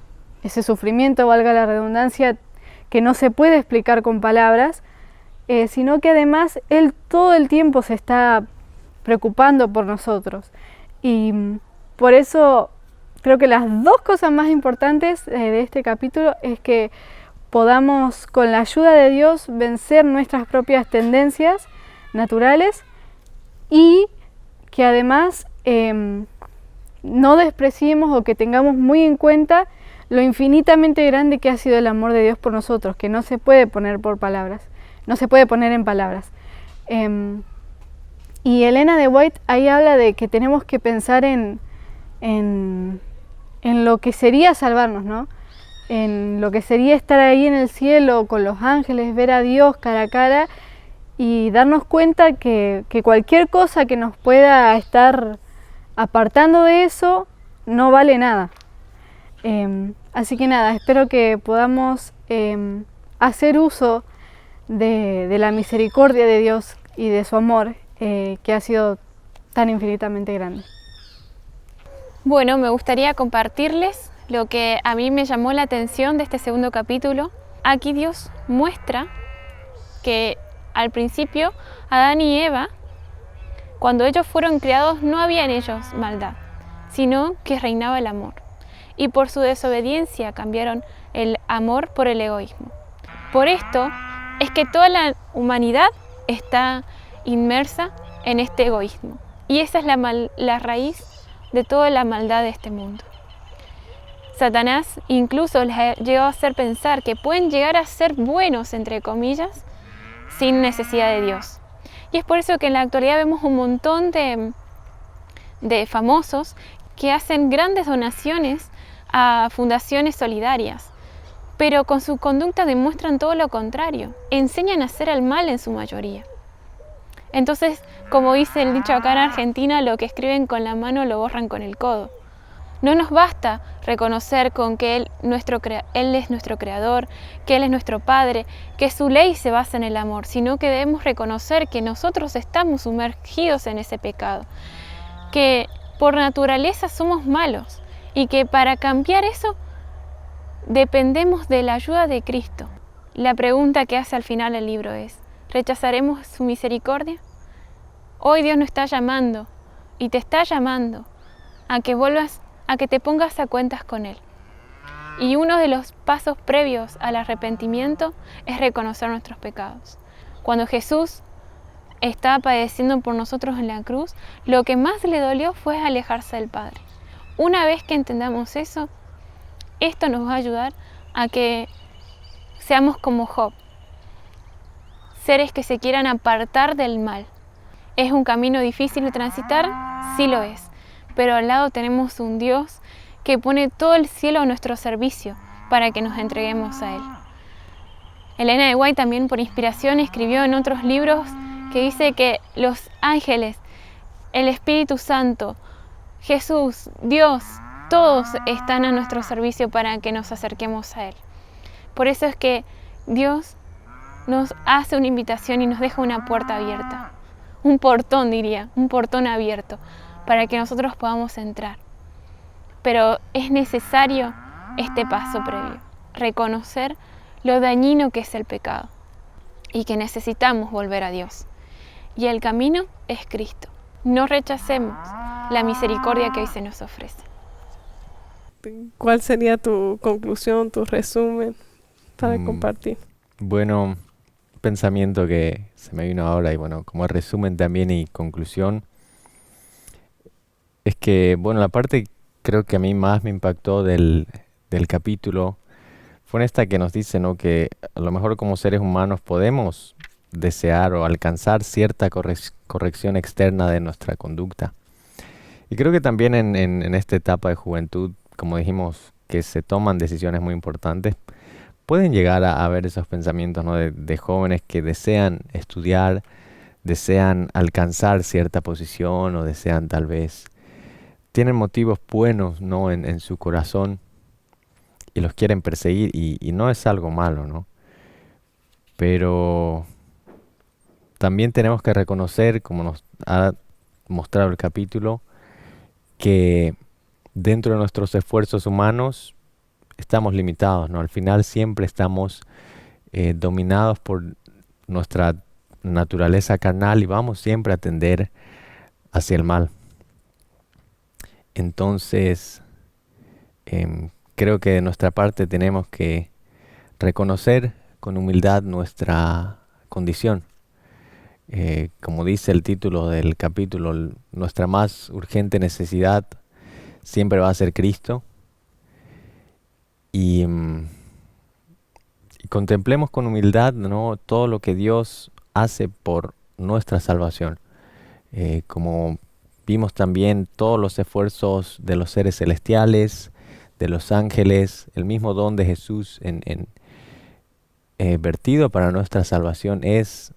sufrimiento, valga la redundancia, que no se puede explicar con palabras, sino que además Él todo el tiempo se está preocupando por nosotros. Y por eso creo que las dos cosas más importantes de este capítulo es que podamos, con la ayuda de Dios, vencer nuestras propias tendencias naturales y que además no despreciemos o que tengamos muy en cuenta lo infinitamente grande que ha sido el amor de Dios por nosotros, que no se puede poner por palabras, no se puede poner en palabras. Y Elena de White ahí habla de que tenemos que pensar en lo que sería salvarnos, ¿no? en lo que sería estar ahí en el cielo con los ángeles, ver a Dios cara a cara y darnos cuenta que cualquier cosa que nos pueda estar apartando de eso no vale nada. Así que nada, espero que podamos hacer uso de la misericordia de Dios y de su amor, que ha sido tan infinitamente grande. Bueno, me gustaría compartirles lo que a mí me llamó la atención de este segundo capítulo. Aquí Dios muestra que al principio Adán y Eva, cuando ellos fueron creados, no había en ellos maldad, sino que reinaba el amor. Y por su desobediencia cambiaron el amor por el egoísmo. Por esto es que toda la humanidad está inmersa en este egoísmo. Y esa es la raíz de toda la maldad de este mundo. Satanás incluso les ha llegado a hacer pensar que pueden llegar a ser buenos, entre comillas, sin necesidad de Dios. Y es por eso que en la actualidad vemos un montón de famosos que hacen grandes donaciones a fundaciones solidarias, pero con su conducta demuestran todo lo contrario, enseñan a hacer el mal en su mayoría. Entonces, como dice el dicho acá en Argentina, lo que escriben con la mano lo borran con el codo. No nos basta reconocer con que Él es nuestro Creador, que Él es nuestro Padre, que su ley se basa en el amor, sino que debemos reconocer que nosotros estamos sumergidos en ese pecado, que por naturaleza somos malos y que para cambiar eso dependemos de la ayuda de Cristo. La pregunta que hace al final el libro es: ¿rechazaremos su misericordia? Hoy Dios nos está llamando y te está llamando a que vuelvas, a que te pongas a cuentas con Él. Y uno de los pasos previos al arrepentimiento es reconocer nuestros pecados. Cuando Jesús estaba padeciendo por nosotros en la cruz, lo que más le dolió fue alejarse del Padre. Una vez que entendamos eso, esto nos va a ayudar a que seamos como Job, seres que se quieran apartar del mal. ¿Es un camino difícil de transitar? Sí lo es, pero al lado tenemos un Dios que pone todo el cielo a nuestro servicio para que nos entreguemos a Él. Elena de White también, por inspiración, escribió en otros libros que dice que los ángeles, el Espíritu Santo, Jesús, Dios, todos están a nuestro servicio para que nos acerquemos a Él. Por eso es que Dios nos hace una invitación y nos deja una puerta abierta, un portón, diría, un portón abierto para que nosotros podamos entrar. Pero es necesario este paso previo, reconocer lo dañino que es el pecado y que necesitamos volver a Dios. Y el camino es Cristo. No rechacemos la misericordia que hoy se nos ofrece. ¿Cuál sería tu conclusión, tu resumen para compartir? Bueno, pensamiento que se me vino ahora y bueno, como resumen también y conclusión, es que, bueno, la parte creo que a mí más me impactó del capítulo fue en esta que nos dice, ¿no?, que a lo mejor como seres humanos podemos desear o alcanzar cierta corrección externa de nuestra conducta. Y creo que también en esta etapa de juventud, como dijimos, que se toman decisiones muy importantes, pueden llegar a ver esos pensamientos, ¿no?, de jóvenes que desean estudiar, desean alcanzar cierta posición o desean tal vez, tienen motivos buenos, ¿no?, en su corazón y los quieren perseguir y no es algo malo, ¿no? Pero también tenemos que reconocer, como nos ha mostrado el capítulo, que dentro de nuestros esfuerzos humanos estamos limitados, ¿no? Al final siempre estamos dominados por nuestra naturaleza carnal y vamos siempre a tender hacia el mal. Entonces, creo que de nuestra parte tenemos que reconocer con humildad nuestra condición. Como dice el título del capítulo, nuestra más urgente necesidad siempre va a ser Cristo. Y contemplemos con humildad, ¿no?, todo lo que Dios hace por nuestra salvación. Como vimos también todos los esfuerzos de los seres celestiales, de los ángeles, el mismo don de Jesús vertido para nuestra salvación es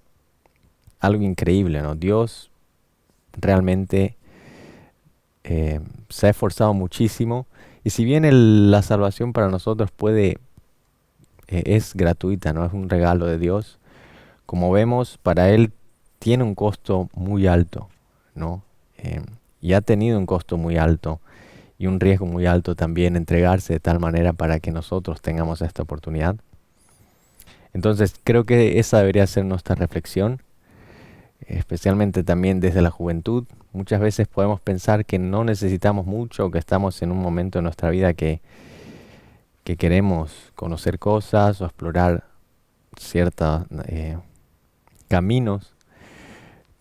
algo increíble, ¿no? Dios realmente se ha esforzado muchísimo, y si bien la salvación para nosotros es gratuita, ¿no? Es un regalo de Dios. Como vemos, para Él tiene un costo muy alto, ¿no? Y ha tenido un costo muy alto y un riesgo muy alto también entregarse de tal manera para que nosotros tengamos esta oportunidad. Entonces creo que esa debería ser nuestra reflexión, especialmente también desde la juventud. Muchas veces podemos pensar que no necesitamos mucho, que estamos en un momento de nuestra vida que queremos conocer cosas o explorar ciertos caminos,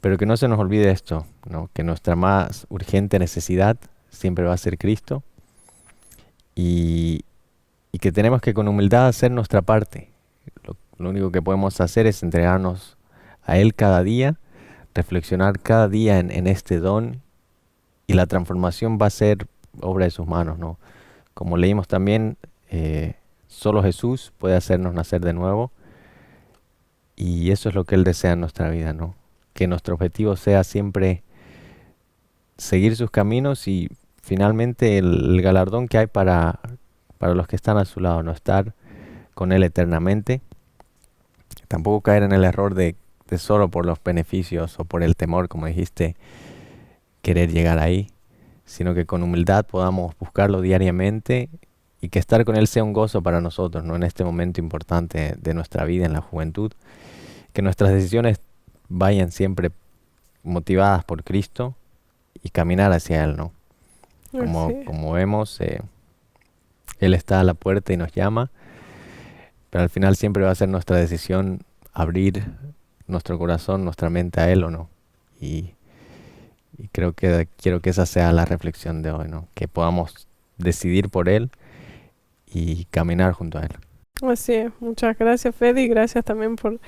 pero que no se nos olvide esto, ¿no? Que nuestra más urgente necesidad siempre va a ser Cristo, y que tenemos que con humildad hacer nuestra parte. Lo único que podemos hacer es entregarnos a Él cada día, reflexionar cada día en este don, y la transformación va a ser obra de sus manos, ¿no? Como leímos también, solo Jesús puede hacernos nacer de nuevo, y eso es lo que Él desea en nuestra vida, ¿no? Que nuestro objetivo sea siempre seguir sus caminos, y finalmente el galardón que hay para los que están a su lado, no estar con Él eternamente. Tampoco caer en el error de solo por los beneficios o por el temor, como dijiste, querer llegar ahí, sino que con humildad podamos buscarlo diariamente, y que estar con Él sea un gozo para nosotros, ¿no? En este momento importante de nuestra vida, en la juventud, que nuestras decisiones vayan siempre motivadas por Cristo y caminar hacia Él, ¿no? Como vemos, Él está a la puerta y nos llama, pero al final siempre va a ser nuestra decisión abrir nuestro corazón, nuestra mente a Él o no. Y quiero que esa sea la reflexión de hoy, ¿no? Que podamos decidir por Él y caminar junto a Él. Así es. Muchas gracias, Fede, y gracias también por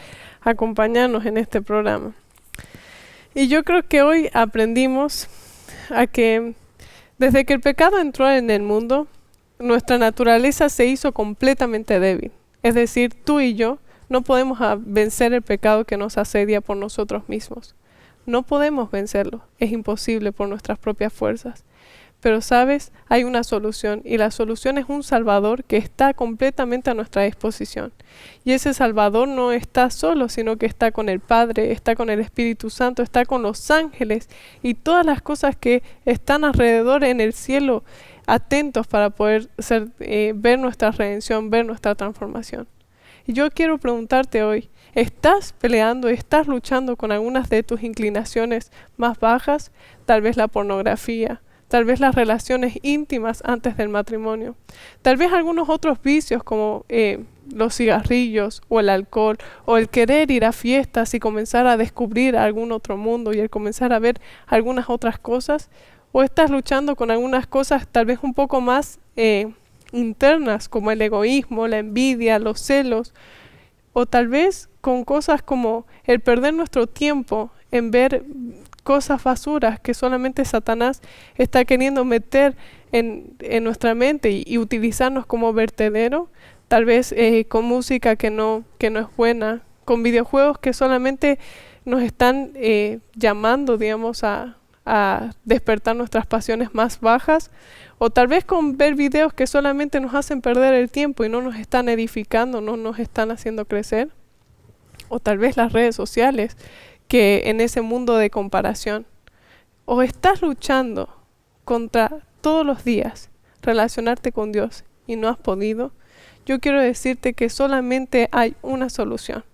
acompañarnos en este programa. Y yo creo que hoy aprendimos a que desde que el pecado entró en el mundo, nuestra naturaleza se hizo completamente débil. Es decir, tú y yo no podemos vencer el pecado que nos asedia por nosotros mismos. No podemos vencerlo. Es imposible por nuestras propias fuerzas. Pero, ¿sabes? Hay una solución, y la solución es un Salvador que está completamente a nuestra disposición. Y ese Salvador no está solo, sino que está con el Padre, está con el Espíritu Santo, está con los ángeles y todas las cosas que están alrededor en el cielo, atentos para poder ver nuestra redención, ver nuestra transformación. Y yo quiero preguntarte hoy, ¿estás peleando, estás luchando con algunas de tus inclinaciones más bajas? Tal vez la pornografía, tal vez las relaciones íntimas antes del matrimonio, tal vez algunos otros vicios como los cigarrillos o el alcohol, o el querer ir a fiestas y comenzar a descubrir algún otro mundo y el comenzar a ver algunas otras cosas. O estás luchando con algunas cosas tal vez un poco más internas, como el egoísmo, la envidia, los celos, o tal vez con cosas como el perder nuestro tiempo en ver cosas basuras que solamente Satanás está queriendo meter en nuestra mente y utilizarnos como vertedero, tal vez con música que no es buena, con videojuegos que solamente nos están llamando, digamos, a despertar nuestras pasiones más bajas, o tal vez con ver videos que solamente nos hacen perder el tiempo y no nos están edificando, no nos están haciendo crecer, o tal vez las redes sociales, que en ese mundo de comparación. O estás luchando contra todos los días relacionarte con Dios y no has podido. Yo quiero decirte que solamente hay una solución,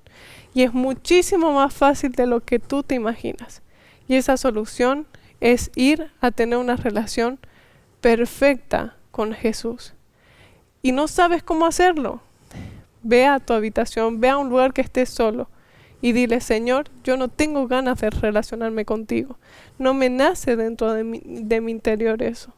y es muchísimo más fácil de lo que tú te imaginas. Y esa solución es ir a tener una relación perfecta con Jesús. Y no sabes cómo hacerlo. Ve a tu habitación, ve a un lugar que estés solo y dile: Señor, yo no tengo ganas de relacionarme contigo. No me nace dentro de mi interior eso.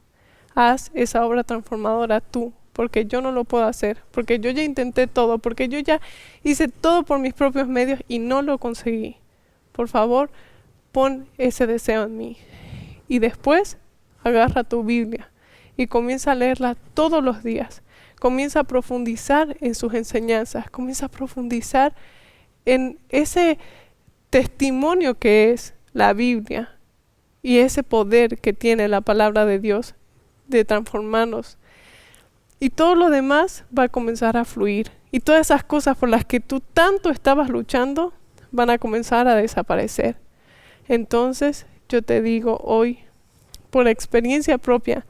Haz esa obra transformadora tú, porque yo no lo puedo hacer, porque yo ya intenté todo, porque yo ya hice todo por mis propios medios y no lo conseguí. Por favor, pon ese deseo en mí. Y después, agarra tu Biblia y comienza a leerla todos los días. Comienza a profundizar en sus enseñanzas, comienza a profundizar en ese testimonio que es la Biblia y ese poder que tiene la palabra de Dios de transformarnos. Y todo lo demás va a comenzar a fluir. Y todas esas cosas por las que tú tanto estabas luchando van a comenzar a desaparecer. Entonces yo te digo hoy, por experiencia propia,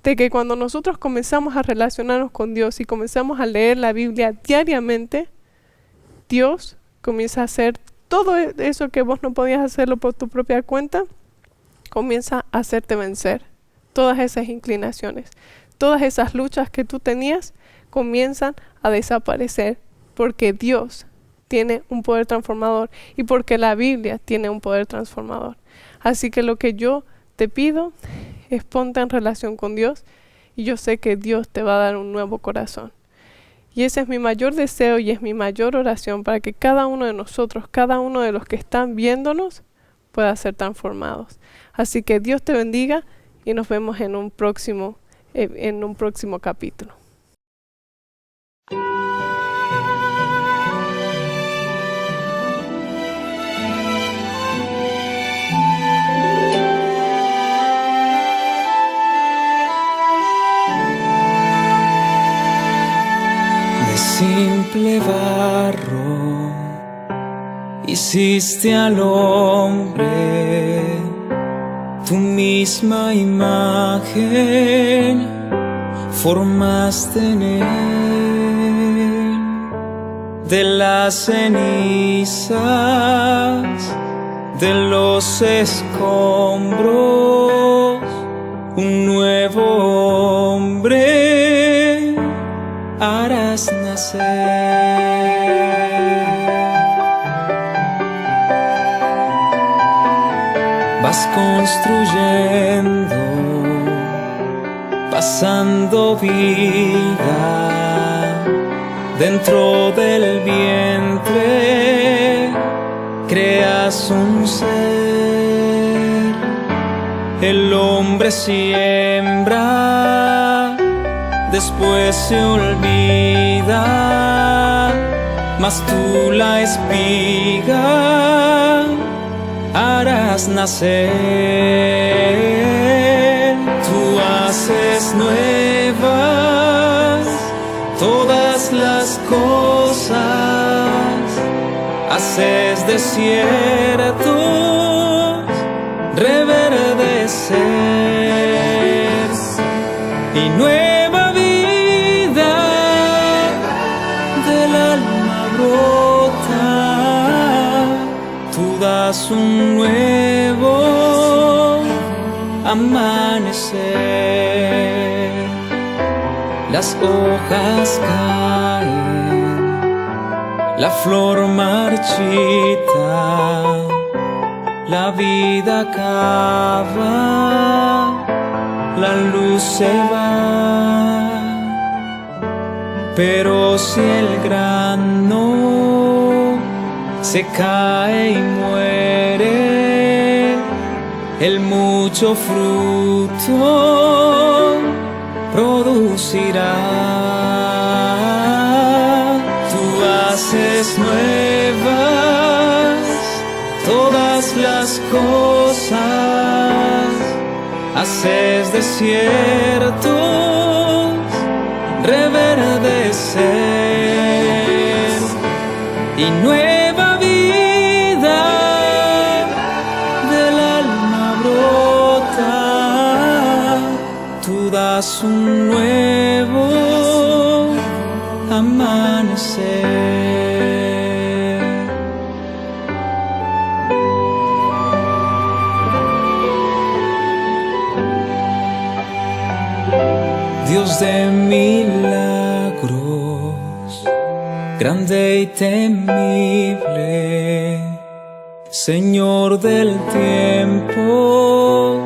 de que cuando nosotros comenzamos a relacionarnos con Dios y comenzamos a leer la Biblia diariamente, Dios comienza a hacer todo eso que vos no podías hacerlo por tu propia cuenta, comienza a hacerte vencer. Todas esas inclinaciones, todas esas luchas que tú tenías comienzan a desaparecer porque Dios tiene un poder transformador y porque la Biblia tiene un poder transformador. Así que lo que yo te pido es ponte en relación con Dios y yo sé que Dios te va a dar un nuevo corazón. Y ese es mi mayor deseo y es mi mayor oración para que cada uno de nosotros, cada uno de los que están viéndonos, pueda ser transformados. Así que Dios te bendiga y nos vemos en un próximo capítulo. De simple barro hiciste al hombre, tu misma imagen formaste en él. De las cenizas, de los escombros, un nuevo hombre harás nacer. Vas construyendo, pasando vida dentro del vientre, creas un ser. El hombre siembra, después se olvida, mas tú la espiga harás nacer. Tú haces nuevas todas las cosas, haces desiertos reverdecer y nueva vida del alma brota. Tú das un nuevo amanecer. Las hojas caen, la flor marchita, la vida acaba, la luz se va. Pero si el grano se cae y muere, el mucho fruto producirá. Tú haces nuevas todas las cosas, haces desiertos reverdecer y nueva vida del alma brota. Tú das un nuevo amanecer. Dios de milagros, grande y temible, Señor del tiempo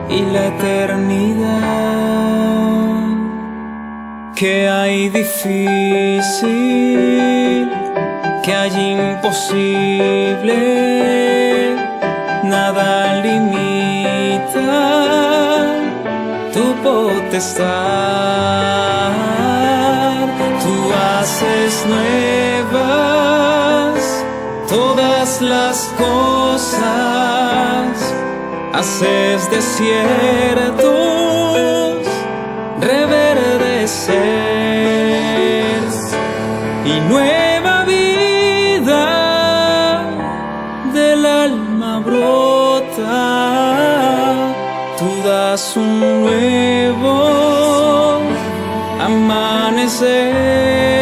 y la eternidad. ¿Qué hay difícil? ¿Qué hay imposible? Nada limita tu potestad. Tú haces nuevas todas las cosas, haces desiertos reverdecer y nueva vida del alma brota. Tú das un nuevo amanecer.